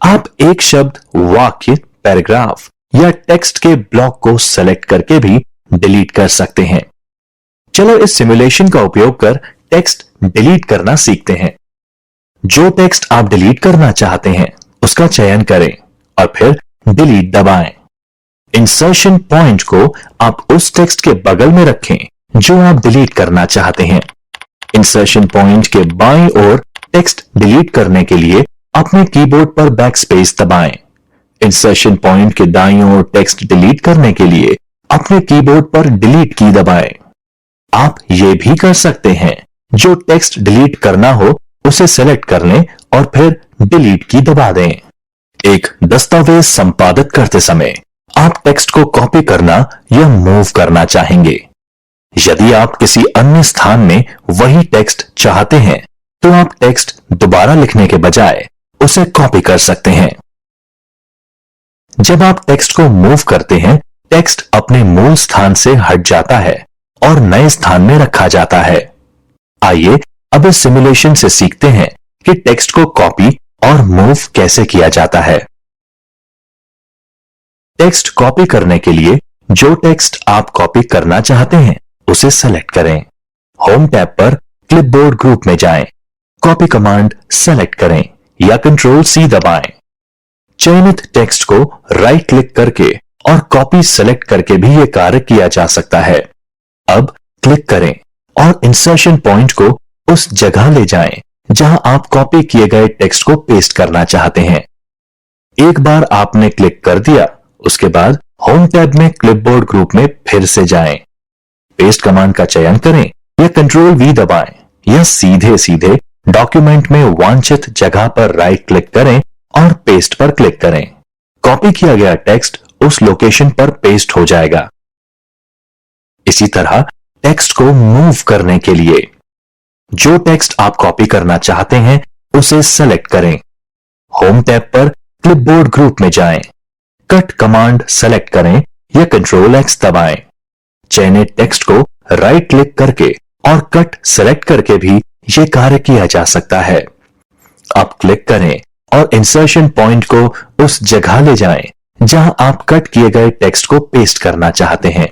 आप एक शब्द, वाक्य, पैराग्राफ या टेक्स्ट के ब्लॉक को सेलेक्ट करके भी डिलीट कर सकते हैं। चलो इस सिमुलेशन का उपयोग कर टेक्स्ट डिलीट करना सीखते हैं। जो टेक्स्ट आप डिलीट करना चाहते हैं उसका चयन करें और फिर डिलीट दबाएं। इंसर्शन पॉइंट को आप उस टेक्स्ट के बगल में रखें जो आप डिलीट करना चाहते हैं। इंसर्शन पॉइंट के बाईं ओर टेक्स्ट डिलीट करने के लिए अपने कीबोर्ड पर बैकस्पेस दबाएं। इंसर्शन पॉइंट के दाईं ओर टेक्स्ट डिलीट करने के लिए अपने कीबोर्ड पर डिलीट की दबाएं। आप ये भी कर सकते हैं, जो टेक्स्ट डिलीट करना हो उसे सेलेक्ट कर लें और फिर डिलीट की दबा दें। एक दस्तावेज संपादित करते समय आप टेक्स्ट को कॉपी करना या मूव करना चाहेंगे। यदि आप किसी अन्य स्थान में वही टेक्स्ट चाहते हैं तो आप टेक्स्ट दोबारा लिखने के बजाय उसे कॉपी कर सकते हैं। जब आप टेक्स्ट को मूव करते हैं टेक्स्ट अपने मूल स्थान से हट जाता है और नए स्थान में रखा जाता है। आइए अब इस सिमुलेशन से सीखते हैं कि टेक्स्ट को कॉपी और मूव कैसे किया जाता है। टेक्स्ट कॉपी करने के लिए जो टेक्स्ट आप कॉपी करना चाहते हैं उसे सेलेक्ट करें। होम टैब पर क्लिपबोर्ड ग्रुप में जाएं, कॉपी कमांड सेलेक्ट करें या कंट्रोल सी दबाएं। चयनित टेक्स्ट को राइट क्लिक करके और कॉपी सेलेक्ट करके भी यह कार्य किया जा सकता है। अब क्लिक करें और इंसर्शन पॉइंट को उस जगह ले जाएं जहां आप कॉपी किए गए टेक्स्ट को पेस्ट करना चाहते हैं। एक बार आपने क्लिक कर दिया, उसके बाद होम टैब में क्लिपबोर्ड ग्रुप में फिर से जाएं। पेस्ट कमांड का चयन करें या कंट्रोल वी दबाएं या सीधे सीधे डॉक्यूमेंट में वांछित जगह पर राइट क्लिक करें और पेस्ट पर क्लिक करें। कॉपी किया गया टेक्स्ट उस लोकेशन पर पेस्ट हो जाएगा। इसी तरह टेक्स्ट को मूव करने के लिए जो टेक्स्ट आप कॉपी करना चाहते हैं उसे सेलेक्ट करें। होम टैब पर क्लिपबोर्ड ग्रुप में जाएं, कट कमांड सेलेक्ट करें या कंट्रोल एक्स दबाएं। चयनित टेक्स्ट को राइट क्लिक करके और कट सेलेक्ट करके भी यह कार्य किया जा सकता है। अब क्लिक करें और इंसर्शन पॉइंट को उस जगह ले जाएं जहां आप कट किए गए टेक्स्ट को पेस्ट करना चाहते हैं।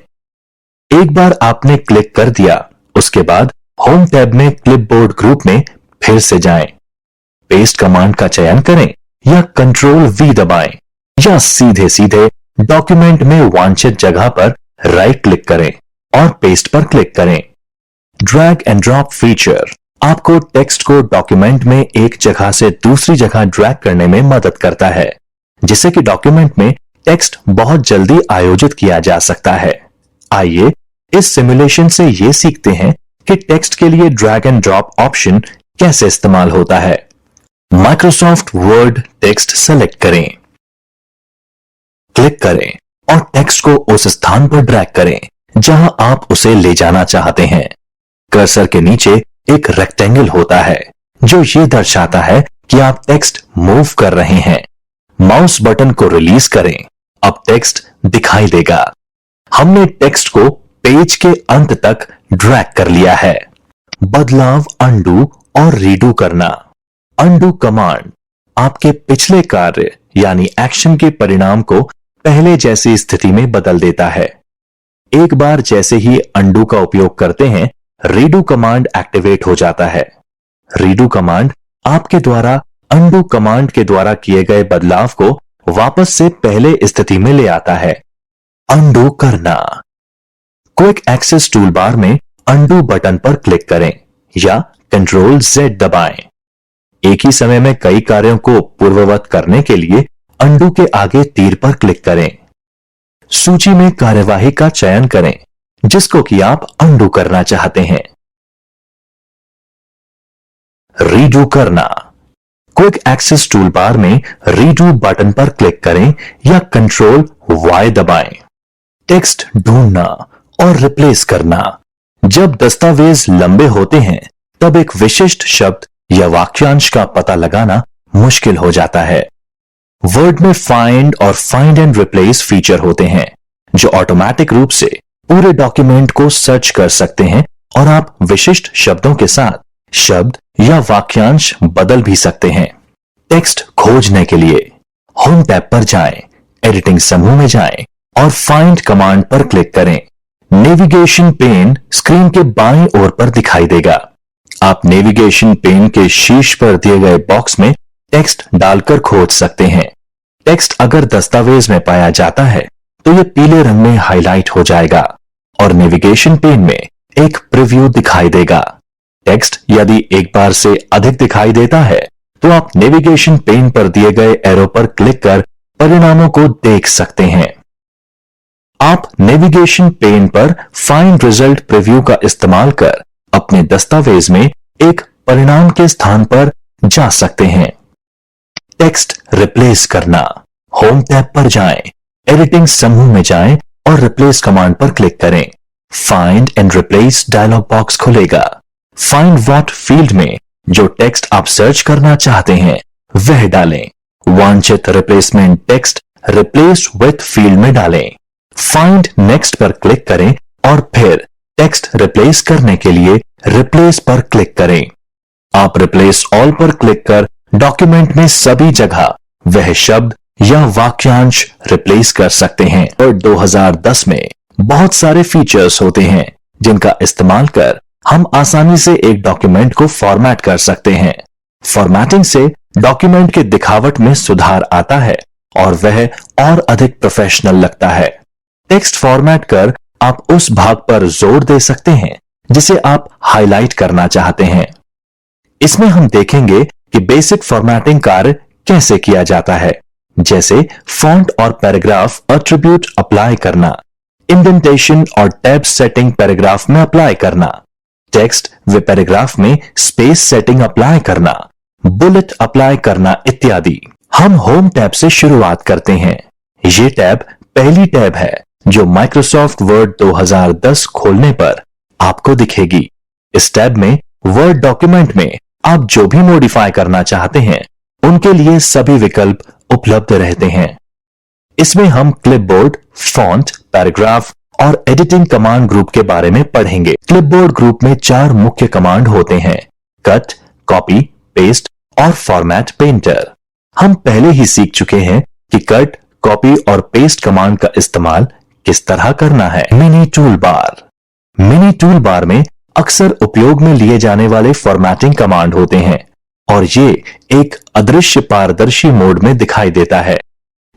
एक बार आपने क्लिक कर दिया, उसके बाद होम टैब में क्लिपबोर्ड ग्रुप में फिर से जाएं। पेस्ट कमांड का चयन करें या कंट्रोल वी दबाएं या सीधे सीधे डॉक्यूमेंट में वांछित जगह पर राइट क्लिक करें और पेस्ट पर क्लिक करें। ड्रैग एंड ड्रॉप फीचर आपको टेक्स्ट को डॉक्यूमेंट में एक जगह से दूसरी जगह ड्रैग करने में मदद करता है, जिससे कि डॉक्यूमेंट में टेक्स्ट बहुत जल्दी आयोजित किया जा सकता है। आइए इस सिमुलेशन से यह सीखते हैं कि टेक्स्ट के लिए ड्रैग एंड ड्रॉप ऑप्शन कैसे इस्तेमाल होता है। माइक्रोसॉफ्ट वर्ड टेक्स्ट सेलेक्ट करें, क्लिक करें और टेक्स्ट को उस स्थान पर ड्रैग करें जहां आप उसे ले जाना चाहते हैं। कर्सर के नीचे एक रेक्टेंगल होता है जो यह दर्शाता है कि आप टेक्स्ट मूव कर रहे हैं। माउस बटन को रिलीज करें, अब टेक्स्ट दिखाई देगा। हमने टेक्स्ट को पेज के अंत तक ड्रैग कर लिया है। बदलाव अंडू और रीडू करना। अंडू कमांड आपके पिछले कार्य यानी एक्शन के परिणाम को पहले जैसी स्थिति में बदल देता है। एक बार जैसे ही अंडू का उपयोग करते हैं, रीडू कमांड एक्टिवेट हो जाता है। रीडू कमांड आपके द्वारा अंडू कमांड के द्वारा किए गए बदलाव को वापस से पहले स्थिति में ले आता है। अंडू करना। क्विक एक्सेस टूल बार में अंडू बटन पर क्लिक करें या कंट्रोल Z दबाएं। एक ही समय में कई कार्यों को पूर्ववत करने के लिए अंडू के आगे तीर पर क्लिक करें। सूची में कार्यवाही का चयन करें जिसको कि आप अंडू करना चाहते हैं। रीडू करना। क्विक एक्सेस टूल बार में रीडू बटन पर क्लिक करें या कंट्रोल Y दबाएं। टेक्स्ट ढूंढना और रिप्लेस करना। जब दस्तावेज लंबे होते हैं तब एक विशिष्ट शब्द या वाक्यांश का पता लगाना मुश्किल हो जाता है। वर्ड में फाइंड और फाइंड एंड रिप्लेस फीचर होते हैं जो ऑटोमेटिक रूप से पूरे डॉक्यूमेंट को सर्च कर सकते हैं और आप विशिष्ट शब्दों के साथ शब्द या वाक्यांश बदल भी सकते हैं। टेक्स्ट खोजने के लिए होम टैब पर जाएं, एडिटिंग समूह में जाएं और फाइंड कमांड पर क्लिक करें। नेविगेशन पेन स्क्रीन के बाईं ओर पर दिखाई देगा। आप नेविगेशन पेन के शीर्ष पर दिए गए बॉक्स में टेक्स्ट डालकर खोज सकते हैं। टेक्स्ट अगर दस्तावेज में पाया जाता है तो यह पीले रंग में हाईलाइट हो जाएगा और नेविगेशन पेन में एक प्रीव्यू दिखाई देगा। टेक्स्ट यदि एक बार से अधिक दिखाई देता है तो आप नेविगेशन पेन पर दिए गए एरो पर क्लिक कर परिणामों को देख सकते हैं। आप नेविगेशन पेन पर फाइंड रिजल्ट प्रीव्यू का इस्तेमाल कर अपने दस्तावेज में एक परिणाम के स्थान पर जा सकते हैं। टेक्स्ट रिप्लेस करना। होम टैब पर जाएं, एडिटिंग समूह में जाएं और रिप्लेस कमांड पर क्लिक करें। Find and replace dialog box खुलेगा। फाइंड व्हाट फील्ड में जो टेक्स्ट आप सर्च करना चाहते हैं वह डालें। वांछित replacement text replace with field में डालें। फाइंड नेक्स्ट पर क्लिक करें और फिर टेक्स्ट रिप्लेस करने के लिए रिप्लेस पर क्लिक करें। आप रिप्लेस ऑल पर क्लिक कर डॉक्यूमेंट में सभी जगह वह शब्द या वाक्यांश रिप्लेस कर सकते हैं। और 2010 में बहुत सारे फीचर्स होते हैं जिनका इस्तेमाल कर हम आसानी से एक डॉक्यूमेंट को फॉर्मेट कर सकते हैं। फॉर्मेटिंग से डॉक्यूमेंट की दिखावट में सुधार आता है और वह और अधिक प्रोफेशनल लगता है। टेक्स्ट फॉर्मेट कर आप उस भाग पर जोर दे सकते हैं जिसे आप हाईलाइट करना चाहते हैं। इसमें हम देखेंगे कि बेसिक फॉर्मेटिंग कार्य कैसे किया जाता है, जैसे फॉन्ट और पैराग्राफ एट्रिब्यूट अप्लाई करना, इंडेंटेशन और टैब सेटिंग पैराग्राफ में अप्लाई करना, टेक्स्ट व पैराग्राफ में स्पेस सेटिंग अप्लाई करना, बुलेट अप्लाई करना इत्यादि। हम होम टैब से शुरुआत करते हैं। ये टैब पहली टैब है जो माइक्रोसॉफ्ट वर्ड 2010 खोलने पर आपको दिखेगी। इस टैब में वर्ड डॉक्यूमेंट में आप जो भी मॉडिफाई करना चाहते हैं उनके लिए सभी विकल्प उपलब्ध रहते हैं। इसमें हम क्लिपबोर्ड, फॉन्ट, पैराग्राफ और एडिटिंग कमांड ग्रुप के बारे में पढ़ेंगे। क्लिपबोर्ड ग्रुप में 4 मुख्य कमांड होते हैं: कट, कॉपी, पेस्ट और फॉर्मेट पेंटर। हम पहले ही सीख चुके हैं कि कट, कॉपी और पेस्ट कमांड का इस्तेमाल किस तरह करना है। Mini tool bar. Mini tool bar में अक्सर उपयोग में लिए जाने वाले फॉर्मेटिंग कमांड होते हैं और ये एक अदृश्य पारदर्शी मोड में दिखाई देता है।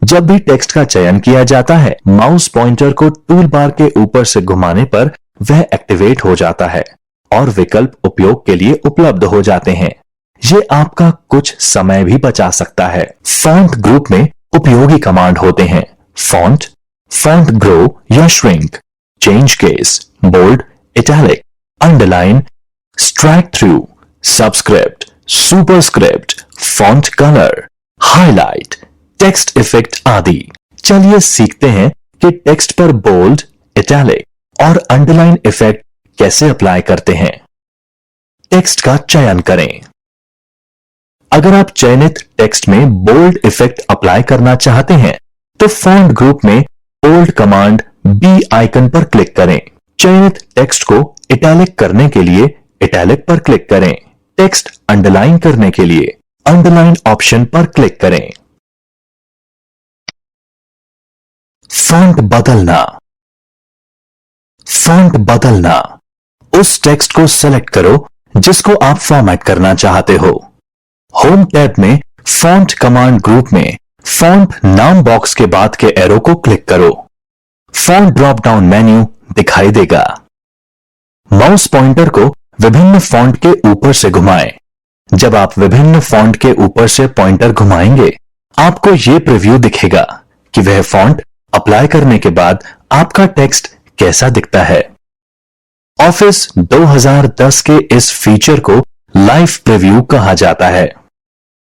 जब भी टेक्स्ट का चयन किया जाता है, माउस पॉइंटर को टूल बार के ऊपर से घुमाने पर वह एक्टिवेट हो जाता है और विकल्प उपयोग के लिए उपलब्ध हो जाते हैं। ये आपका कुछ समय भी बचा सकता है। फॉन्ट ग्रुप में उपयोगी कमांड होते हैं: फॉन्ट, फॉन्ट ग्रो या shrink, change case, bold, italic, underline, strikethrough, subscript, superscript, font colour, highlight, text effect आदि। चलिए सीखते हैं कि टेक्स्ट पर बोल्ड, इटैलिक और अंडरलाइन इफेक्ट कैसे अप्लाई करते हैं। टेक्स्ट का चयन करें। अगर आप चयनित टेक्स्ट में बोल्ड इफेक्ट अप्लाई करना चाहते हैं तो फॉन्ट ग्रुप में बोल्ड कमांड बी आइकन पर क्लिक करें। चयनित टेक्स्ट को इटैलिक करने के लिए इटैलिक पर क्लिक करें। टेक्स्ट अंडरलाइन करने के लिए अंडरलाइन ऑप्शन पर क्लिक करें। फॉन्ट बदलना। फॉन्ट बदलना, उस टेक्स्ट को सेलेक्ट करो जिसको आप फॉर्मेट करना चाहते हो। होम टैब में फॉन्ट कमांड ग्रुप में फॉन्ट नाम बॉक्स के बाद के एरो को क्लिक करो। फॉन्ट ड्रॉप डाउन मेन्यू दिखाई देगा। माउस पॉइंटर को विभिन्न फॉन्ट के ऊपर से घुमाएं। जब आप विभिन्न फॉन्ट के ऊपर से पॉइंटर घुमाएंगे आपको यह प्रीव्यू दिखेगा कि वह फॉन्ट अप्लाई करने के बाद आपका टेक्स्ट कैसा दिखता है। ऑफिस 2010 के इस फीचर को लाइव प्रीव्यू कहा जाता है।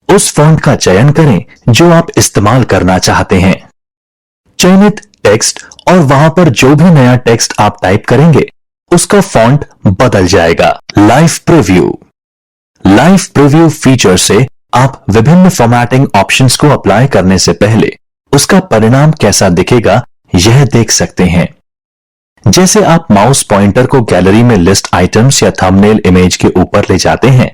उस फॉन्ट का चयन करें जो आप इस्तेमाल करना चाहते हैं। चयनित टेक्स्ट और वहां पर जो भी नया टेक्स्ट आप टाइप करेंगे उसका फॉन्ट बदल जाएगा। Live preview. Live preview feature से आप विभिन्न फॉर्मेटिंग ऑप्शंस को अप्लाई करने से पहले उसका परिणाम कैसा दिखेगा यह देख सकते हैं। जैसे आप माउस पॉइंटर को गैलरी में लिस्ट आइटम्स या थंबनेल इमेज के ऊपर ले जाते हैं,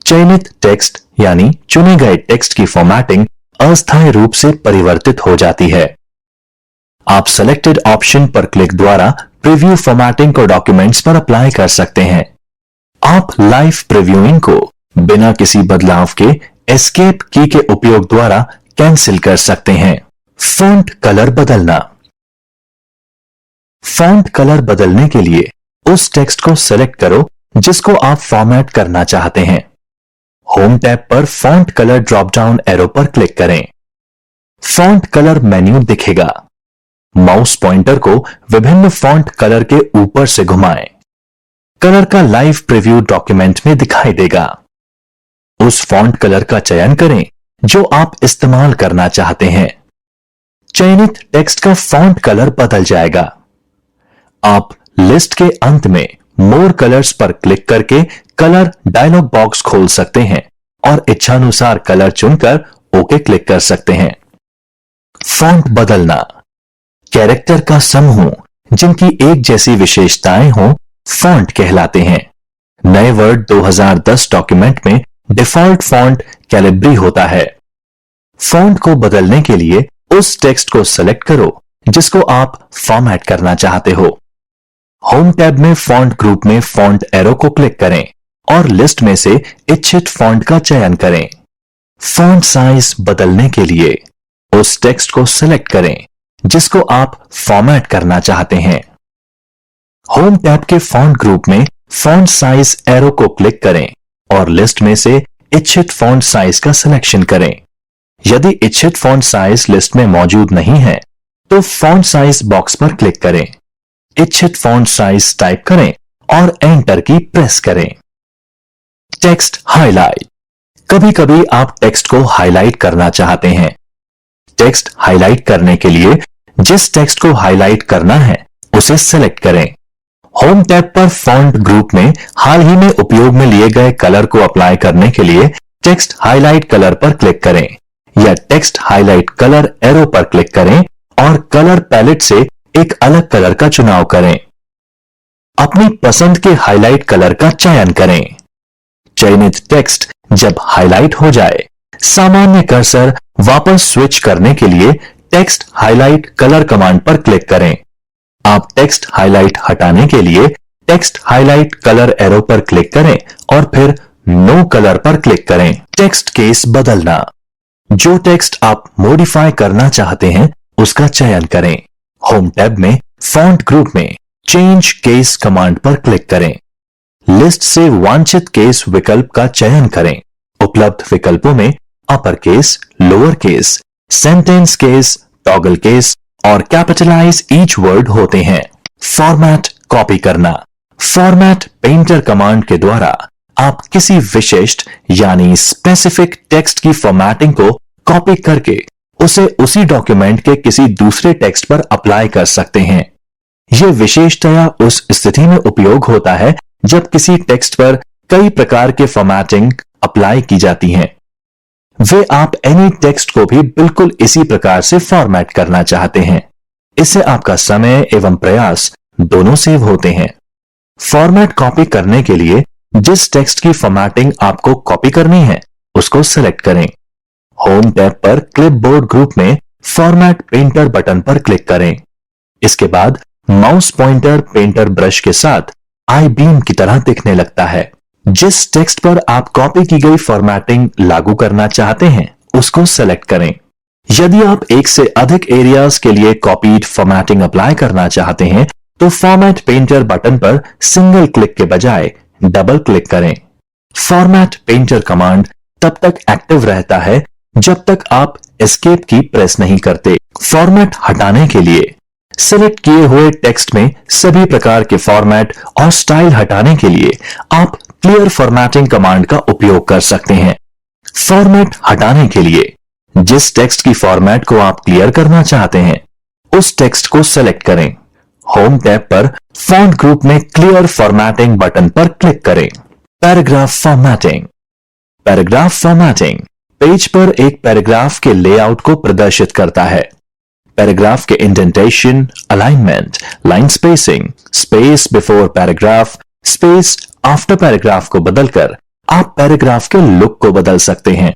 चयनित टेक्स्ट यानी चुने गए टेक्स्ट की फॉर्मेटिंग अस्थायी रूप से परिवर्तित हो जाती है। आप सेलेक्टेड ऑप्शन पर क्लिक द्वारा प्रीव्यू फॉर्मेटिंग को डॉक्यूमेंट्स पर अप्लाई कर सकते हैं। आप लाइव प्रीव्यूइंग को बिना किसी बदलाव के एस्केप की के उपयोग द्वारा कैंसिल कर सकते हैं। फॉन्ट कलर बदलना। फॉन्ट कलर बदलने के लिए उस टेक्स्ट को सेलेक्ट करो जिसको आप फॉर्मेट करना चाहते हैं। होम टैब पर font colour drop down arrow पर क्लिक करें। फॉन्ट कलर मेन्यू दिखेगा। माउस पॉइंटर को विभिन्न फॉन्ट कलर के ऊपर से घुमाएं। कलर का लाइव प्रीव्यू डॉक्यूमेंट में दिखाई देगा। उस फॉन्ट कलर का चयन करें जो आप इस्तेमाल करना चाहते हैं। चयनित टेक्स्ट का फॉन्ट कलर बदल जाएगा। आप लिस्ट के अंत में मोर कलर्स पर क्लिक करके कलर डायलॉग बॉक्स खोल सकते हैं और इच्छानुसार कलर चुनकर ओके क्लिक कर सकते हैं। फॉन्ट बदलना। कैरेक्टर का समूह जिनकी एक जैसी विशेषताएं हो फॉन्ट कहलाते हैं। नए वर्ड 2010 डॉक्यूमेंट में डिफॉल्ट फॉन्ट कैलिब्री होता है। फॉन्ट को बदलने के लिए उस टेक्स्ट को सेलेक्ट करो जिसको आप फॉर्मेट करना चाहते हो। होम टैब में फॉन्ट ग्रुप में फॉन्ट एरो को क्लिक करें और लिस्ट में से इच्छित फॉन्ट का चयन करें। फॉन्ट साइज बदलने के लिए उस टेक्स्ट को सेलेक्ट करें जिसको आप फॉर्मेट करना चाहते हैं। होम टैब के फॉन्ट ग्रुप में फॉन्ट साइज एरो को क्लिक करें और लिस्ट में से इच्छित फॉन्ट साइज का सिलेक्शन करें। यदि इच्छित फॉन्ट साइज लिस्ट में मौजूद नहीं है तो फॉन्ट साइज बॉक्स पर क्लिक करें। इच्छित फॉन्ट साइज टाइप करें और एंटर की प्रेस करें। Text highlight. कभी कभी आप टेक्स्ट को हाईलाइट करना चाहते हैं। टेक्स्ट हाईलाइट करने के लिए जिस टेक्स्ट को हाईलाइट करना है उसे सेलेक्ट करें। होम टैब पर फॉन्ट ग्रुप में हाल ही में उपयोग में लिए गए कलर को अप्लाई करने के लिए टेक्स्ट हाईलाइट कलर पर क्लिक करें या टेक्स्ट हाईलाइट कलर एरो पर क्लिक करें और कलर पैलेट से एक अलग कलर का चुनाव करें। अपनी पसंद के हाईलाइट कलर का चयन करें। चयनित टेक्स्ट जब हाईलाइट हो जाए सामान्य कर्सर वापस स्विच करने के लिए टेक्स्ट हाईलाइट कलर कमांड पर क्लिक करें। आप टेक्स्ट हाईलाइट हटाने के लिए टेक्स्ट हाईलाइट कलर एरो पर क्लिक करें और फिर नो कलर पर क्लिक करें। टेक्स्ट केस बदलना। जो टेक्स्ट आप मॉडिफाई करना चाहते हैं उसका चयन करें। होम टैब में फॉन्ट ग्रुप में चेंज केस कमांड पर क्लिक करें। लिस्ट से वांछित केस विकल्प का चयन करें। उपलब्ध विकल्पों में upper case, lower case, sentence case, toggle case और कैपिटलाइज ईच वर्ड होते हैं। फॉर्मेट कॉपी करना। फॉर्मेट पेंटर कमांड के द्वारा आप किसी विशिष्ट यानी स्पेसिफिक टेक्स्ट की फॉर्मेटिंग को कॉपी करके उसे उसी डॉक्यूमेंट के किसी दूसरे टेक्स्ट पर अप्लाई कर सकते हैं। यह विशेषतया उस स्थिति में उपयोग होता है जब किसी टेक्स्ट पर कई प्रकार के फॉर्मेटिंग अप्लाई की जाती हैं। वे आप एनी टेक्स्ट को भी बिल्कुल इसी प्रकार से फॉर्मेट करना चाहते हैं। इससे आपका समय एवं प्रयास दोनों सेव होते हैं। फॉर्मेट कॉपी करने के लिए जिस टेक्स्ट की फॉर्मेटिंग आपको कॉपी करनी है उसको सिलेक्ट करें। होम टैब पर क्लिपबोर्ड ग्रुप में फॉर्मेट पेंटर बटन पर क्लिक करें। इसके बाद माउस पॉइंटर पेंटर ब्रश के साथ आई बीम की तरह दिखने लगता है। जिस टेक्स्ट पर आप कॉपी की गई फॉर्मेटिंग लागू करना चाहते हैं उसको सेलेक्ट करें। यदि आप एक से अधिक एरियाज के लिए कॉपीड फॉर्मेटिंग अप्लाई करना चाहते हैं तो फॉर्मेट पेंटर बटन पर सिंगल क्लिक के बजाय डबल क्लिक करें। फॉर्मेट पेंटर कमांड तब तक एक्टिव रहता है जब तक आप एस्केप की प्रेस नहीं करते। फॉर्मेट हटाने के लिए सिलेक्ट किए हुए टेक्स्ट में सभी प्रकार के फॉर्मेट और स्टाइल हटाने के लिए आप क्लियर फॉर्मेटिंग कमांड का उपयोग कर सकते हैं। फॉर्मेट हटाने के लिए जिस टेक्स्ट की फॉर्मेट को आप क्लियर करना चाहते हैं उस टेक्स्ट को सेलेक्ट करें। होम टैब पर फॉन्ट ग्रुप में क्लियर फॉर्मेटिंग बटन पर क्लिक करें। Paragraph formatting. Paragraph formatting page पर एक पैराग्राफ के लेआउट को प्रदर्शित करता है। पैराग्राफ के indentation, alignment, line spacing, space before paragraph, space after paragraph को बदलकर आप पैराग्राफ के लुक को बदल सकते हैं।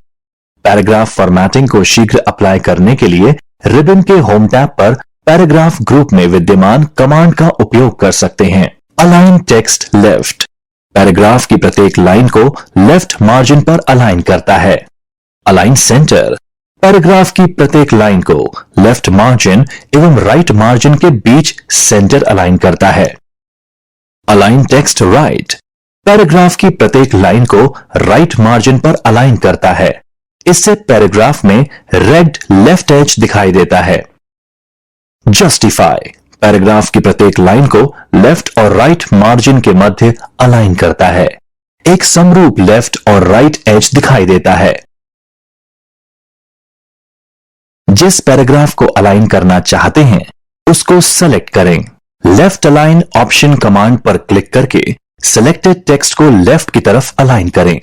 पैराग्राफ फॉर्मेटिंग को शीघ्र अप्लाई करने के लिए रिबन के होम टैब पर पैराग्राफ ग्रुप में विद्यमान कमांड का उपयोग कर सकते हैं। अलाइन टेक्स्ट लेफ्ट पैराग्राफ की प्रत्येक लाइन को लेफ्ट मार्जिन पर अलाइन करता है। अलाइन सेंटर पैराग्राफ की प्रत्येक लाइन को लेफ्ट मार्जिन एवं राइट मार्जिन के बीच सेंटर अलाइन करता है। अलाइन टेक्स्ट राइट पैराग्राफ की प्रत्येक लाइन को राइट मार्जिन पर अलाइन करता है। इससे पैराग्राफ में रेड लेफ्ट एज दिखाई देता है। जस्टिफाई पैराग्राफ की प्रत्येक लाइन को लेफ्ट और राइट मार्जिन के मध्य अलाइन करता है। एक समरूप लेफ्ट और राइट एज दिखाई देता है। जिस पैराग्राफ को अलाइन करना चाहते हैं उसको सेलेक्ट करें। लेफ्ट अलाइन ऑप्शन कमांड पर क्लिक करके सिलेक्टेड टेक्स्ट को लेफ्ट की तरफ अलाइन करें।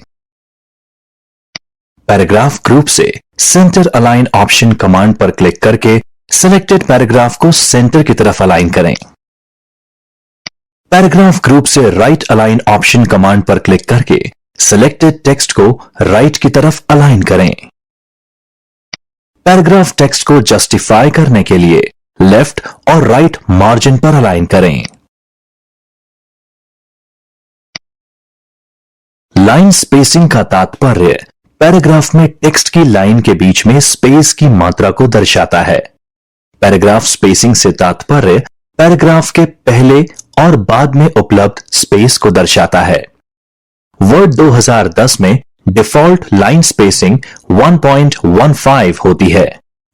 पैराग्राफ ग्रुप से सेंटर अलाइन ऑप्शन कमांड पर क्लिक करके सिलेक्टेड पैराग्राफ को सेंटर की तरफ अलाइन करें। पैराग्राफ ग्रुप से राइट अलाइन ऑप्शन कमांड पर क्लिक करके सिलेक्टेड टेक्स्ट को राइट की तरफ अलाइन करें। पैराग्राफ टेक्स्ट को जस्टिफाई करने के लिए लेफ्ट और राइट मार्जिन पर अलाइन करें। लाइन स्पेसिंग का तात्पर्य पैराग्राफ में टेक्स्ट की लाइन के बीच में स्पेस की मात्रा को दर्शाता है। पैराग्राफ स्पेसिंग से तात्पर्य पैराग्राफ के पहले और बाद में उपलब्ध स्पेस को दर्शाता है। वर्ड 2010 में डिफॉल्ट लाइन स्पेसिंग 1.15 होती है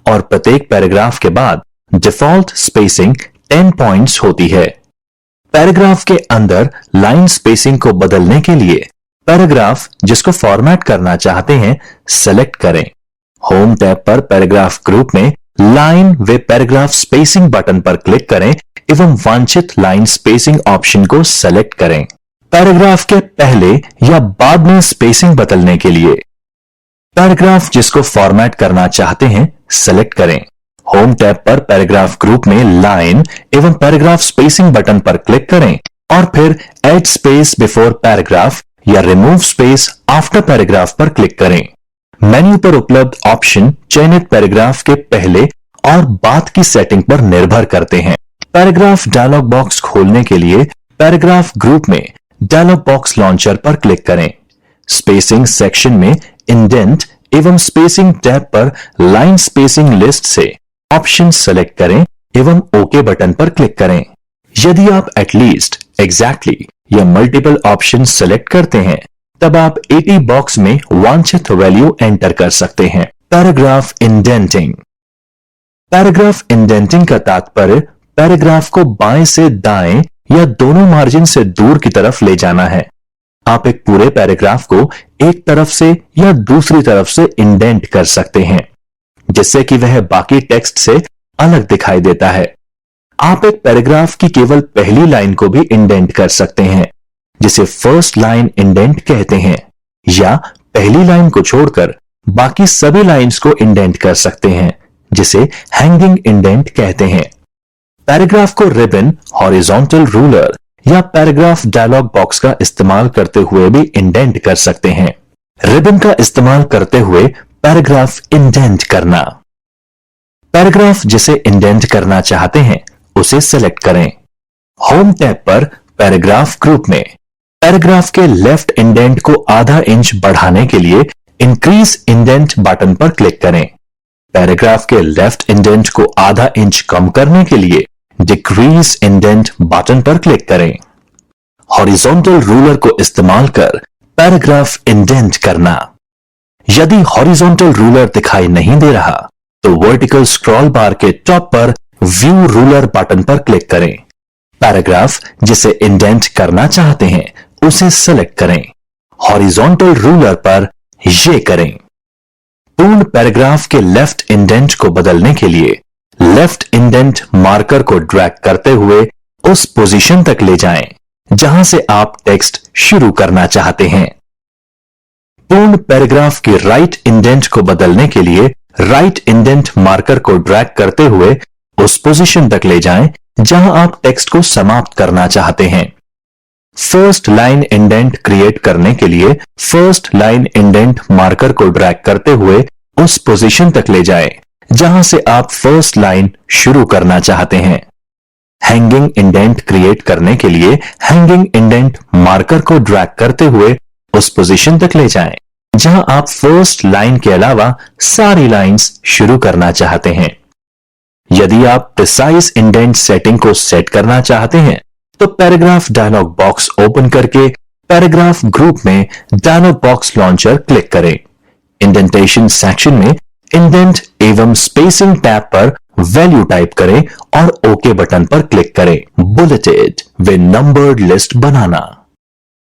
और प्रत्येक पैराग्राफ के बाद डिफॉल्ट स्पेसिंग 10 पॉइंट्स होती है। पैराग्राफ के अंदर लाइन स्पेसिंग को बदलने के लिए पैराग्राफ जिसको फॉर्मेट करना चाहते हैं सेलेक्ट करें। होम टैब पर पैराग्राफ ग्रुप में लाइन व पैराग्राफ स्पेसिंग बटन पर क्लिक करें एवं वांछित लाइन स्पेसिंग ऑप्शन को सेलेक्ट करें। पैराग्राफ के पहले या बाद में स्पेसिंग बदलने के लिए पैराग्राफ जिसको फॉर्मेट करना चाहते हैं सेलेक्ट करें। होम टैब पर पैराग्राफ ग्रुप में लाइन एवं पैराग्राफ स्पेसिंग बटन पर क्लिक करें और फिर ऐड स्पेस बिफोर पैराग्राफ या रिमूव स्पेस आफ्टर पैराग्राफ पर क्लिक करें। मेन्यू पर उपलब्ध ऑप्शन चयनित पैराग्राफ के पहले और बाद की सेटिंग पर निर्भर करते हैं। पैराग्राफ डायलॉग बॉक्स खोलने के लिए पैराग्राफ ग्रुप में डायलॉग बॉक्स लॉन्चर पर क्लिक करें। स्पेसिंग सेक्शन में इंडेंट एवं स्पेसिंग टैब पर लाइन स्पेसिंग लिस्ट से ऑप्शन सेलेक्ट करें एवं ओके बटन पर क्लिक करें। यदि आप एटलीस्ट, एग्जैक्टली या मल्टीपल ऑप्शन सेलेक्ट करते हैं तब आप 80 बॉक्स में वांछित वैल्यू एंटर कर सकते हैं। Paragraph indenting. पैराग्राफ इंडेंटिंग का तात्पर्य पैराग्राफ को बाएं से दाएं या दोनों मार्जिन से दूर की तरफ ले जाना है। आप एक पूरे पैराग्राफ को एक तरफ से या दूसरी तरफ से इंडेंट कर सकते हैं, जिससे कि वह बाकी टेक्स्ट से अलग दिखाई देता है। आप एक पैराग्राफ की केवल पहली लाइन को भी इंडेंट कर सकते हैं, जिसे फर्स्ट लाइन इंडेंट कहते हैं, या पहली लाइन को छोड़कर बाकी सभी लाइंस को इंडेंट कर सकते हैं, जिसे हैंगिंग इंडेंट कहते हैं। पैराग्राफ को रिबन, हॉरिजॉन्टल रूलर या पैराग्राफ डायलॉग बॉक्स का इस्तेमाल करते हुए भी इंडेंट कर सकते हैं। रिबन का इस्तेमाल करते हुए पैराग्राफ इंडेंट करना। पैराग्राफ जिसे इंडेंट करना चाहते हैं उसे सेलेक्ट करें। होम टैब पर पैराग्राफ ग्रुप में पैराग्राफ के लेफ्ट इंडेंट को आधा इंच बढ़ाने के लिए इंक्रीज इंडेंट बटन पर क्लिक करें। पैराग्राफ के लेफ्ट इंडेंट को आधा इंच कम करने के लिए डिक्रीज इंडेंट बटन पर क्लिक करें। हॉरिजॉन्टल रूलर को इस्तेमाल कर पैराग्राफ इंडेंट करना। यदि हॉरिजॉन्टल रूलर दिखाई नहीं दे रहा तो वर्टिकल स्क्रॉल बार के टॉप पर व्यू रूलर बटन पर क्लिक करें। पैराग्राफ जिसे इंडेंट करना चाहते हैं उसे सेलेक्ट करें। हॉरिजॉन्टल रूलर पर ये करें। पूर्ण पैराग्राफ के लेफ्ट इंडेंट को बदलने के लिए लेफ्ट इंडेंट मार्कर को ड्रैग करते हुए उस पोजीशन तक ले जाएं जहां से आप टेक्स्ट शुरू करना चाहते हैं। पूर्ण पैराग्राफ के राइट इंडेंट को बदलने के लिए राइट इंडेंट मार्कर को ड्रैग करते हुए उस पोजीशन तक ले जाएं जहां आप टेक्स्ट को समाप्त करना चाहते हैं। फर्स्ट लाइन इंडेंट क्रिएट करने के लिए फर्स्ट लाइन इंडेंट मार्कर को ड्रैग करते हुए उस पोजीशन तक ले जाएं जहां से आप फर्स्ट लाइन शुरू करना चाहते हैं। हैंगिंग इंडेंट क्रिएट करने के लिए हैंगिंग इंडेंट मार्कर को ड्रैग करते हुए उस पोजीशन तक ले जाएं जहां आप फर्स्ट लाइन के अलावा सारी लाइंस शुरू करना चाहते हैं। यदि आप प्रिसाइज इंडेंट सेटिंग को सेट करना चाहते हैं तो पैराग्राफ डायलॉग बॉक्स ओपन करके पैराग्राफ ग्रुप में डायलॉग बॉक्स लॉन्चर क्लिक करें। इंडेंटेशन सेक्शन में इंडेंट एवं स्पेसिंग टैब पर वैल्यू टाइप करें और ओके बटन पर क्लिक करें। Bulleted with numbered list banana.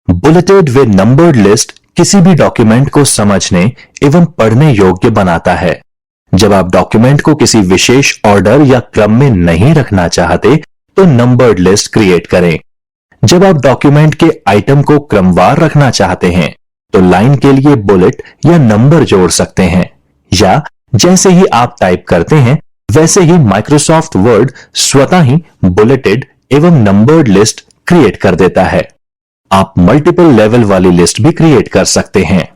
Bulleted with numbered list किसी भी डॉक्यूमेंट को समझने एवं पढ़ने योग्य बनाता है। जब आप डॉक्यूमेंट को किसी विशेष ऑर्डर या क्रम में नहीं रखना चाहते तो नंबर्ड लिस्ट क्रिएट करें। जब आप डॉक्यूमेंट के आइटम को क्रमवार रखना चाहते हैं तो लाइन के लिए बुलेट या नंबर जोड़ सकते हैं, या जैसे ही आप टाइप करते हैं वैसे ही माइक्रोसॉफ्ट वर्ड स्वतः ही बुलेटेड एवं नंबर्ड लिस्ट क्रिएट कर देता है। आप मल्टीपल लेवल वाली लिस्ट भी क्रिएट कर सकते हैं।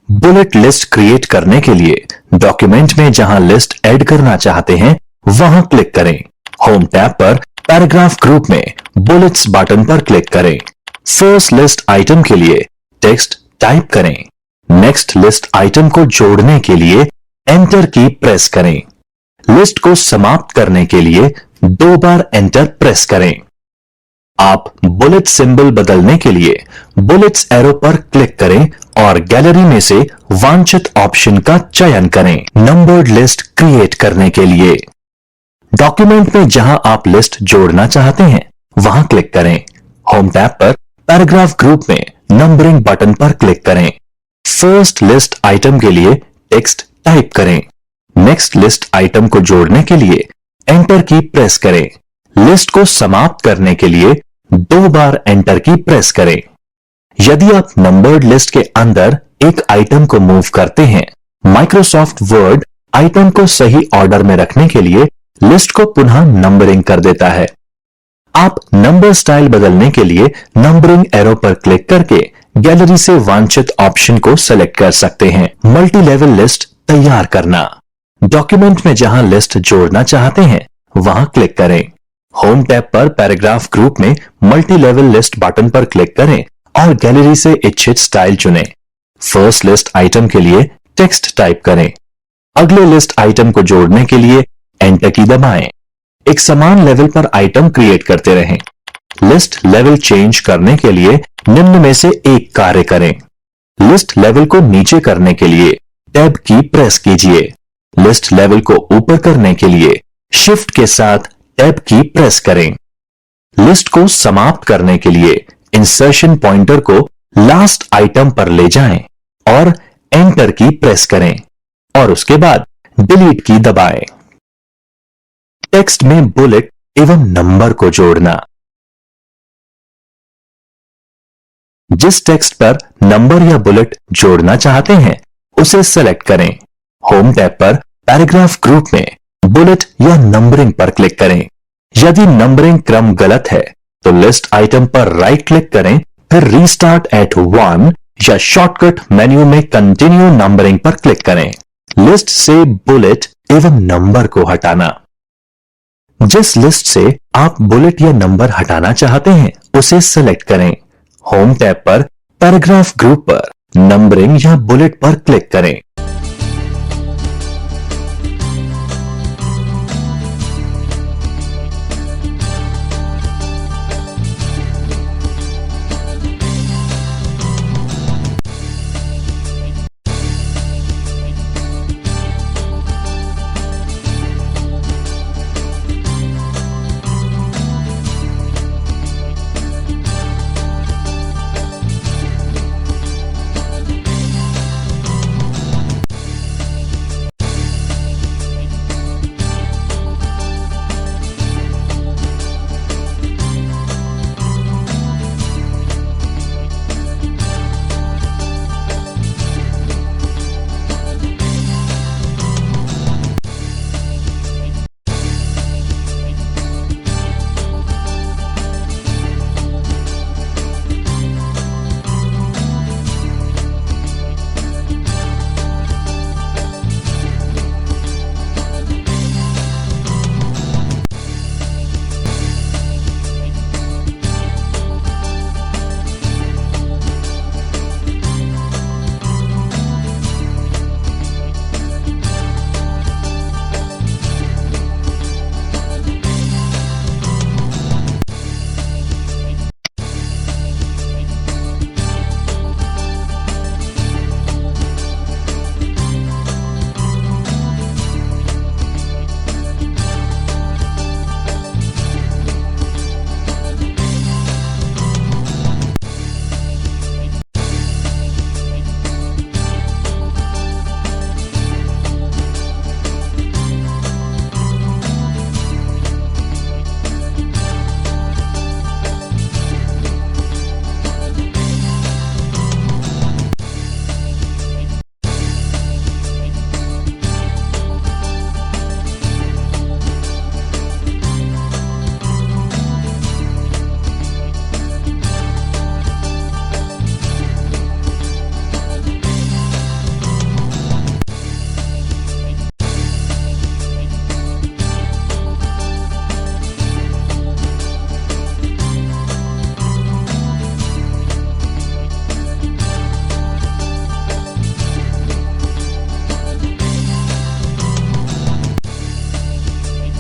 बुलेट लिस्ट क्रिएट करने के लिए डॉक्यूमेंट में जहां लिस्ट ऐड करना चाहते हैं वहां क्लिक करें। होम टैब पर पैराग्राफ ग्रुप में बुलेट्स बटन पर क्लिक करें। फर्स्ट लिस्ट आइटम के लिए टेक्स्ट टाइप करें। नेक्स्ट लिस्ट आइटम को जोड़ने के लिए एंटर की प्रेस करें। लिस्ट को समाप्त करने के लिए 2 बार एंटर प्रेस करें। आप बुलेट सिंबल बदलने के लिए बुलेट्स एरो पर क्लिक करें और गैलरी में से वांछित ऑप्शन का चयन करें। नंबर्ड लिस्ट क्रिएट करने के लिए डॉक्यूमेंट में जहां आप लिस्ट जोड़ना चाहते हैं वहां क्लिक करें। होम टैब पर पैराग्राफ ग्रुप में नंबरिंग बटन पर क्लिक करें। फर्स्ट लिस्ट आइटम के लिए टेक्स्ट टाइप करें। नेक्स्ट लिस्ट आइटम को जोड़ने के लिए एंटर की प्रेस करें। लिस्ट को समाप्त करने के लिए 2 बार एंटर की प्रेस करें। यदि आप नंबर्ड लिस्ट के अंदर एक आइटम को मूव करते हैं, माइक्रोसॉफ्ट वर्ड आइटम को सही ऑर्डर में रखने के लिए लिस्ट को पुनः नंबरिंग कर देता है। आप नंबर स्टाइल बदलने के लिए नंबरिंग एरो पर क्लिक करके गैलरी से वांछित ऑप्शन को सेलेक्ट कर सकते हैं। मल्टी लेवल लिस्ट तैयार करना। डॉक्यूमेंट में जहां लिस्ट जोड़ना चाहते हैं वहां क्लिक करें। होम टैब पर पैराग्राफ ग्रुप में मल्टी लेवल लिस्ट बटन पर क्लिक करें और गैलरी से इच्छित स्टाइल चुनें। फर्स्ट लिस्ट आइटम के लिए टेक्स्ट टाइप करें। अगले लिस्ट आइटम को जोड़ने के लिए एंटर की दबाएं। एक समान लेवल पर आइटम क्रिएट करते रहें। लिस्ट लेवल चेंज करने के लिए निम्न में से एक कार्य करें। लिस्ट लेवल को नीचे करने के लिए टैब की प्रेस कीजिए। लिस्ट लेवल को ऊपर करने के लिए शिफ्ट के साथ टैब की प्रेस करें। लिस्ट को समाप्त करने के लिए इंसर्शन पॉइंटर को लास्ट आइटम पर ले जाएं और एंटर की प्रेस करें और उसके बाद डिलीट की दबाएं। टेक्स्ट में बुलेट एवं नंबर को जोड़ना। जिस टेक्स्ट पर नंबर या बुलेट जोड़ना चाहते हैं उसे सेलेक्ट करें। होम टैब पर पैराग्राफ ग्रुप में बुलेट या नंबरिंग पर क्लिक करें। यदि नंबरिंग क्रम गलत है तो लिस्ट आइटम पर राइट क्लिक करें, फिर रीस्टार्ट एट 1 या शॉर्टकट मेन्यू में कंटिन्यू नंबरिंग पर क्लिक करें। लिस्ट से बुलेट एवं नंबर को हटाना। जिस लिस्ट से आप बुलेट या नंबर हटाना चाहते हैं उसे सेलेक्ट करें। होम टैब पर पैराग्राफ ग्रुप पर नंबरिंग या बुलेट पर क्लिक करें।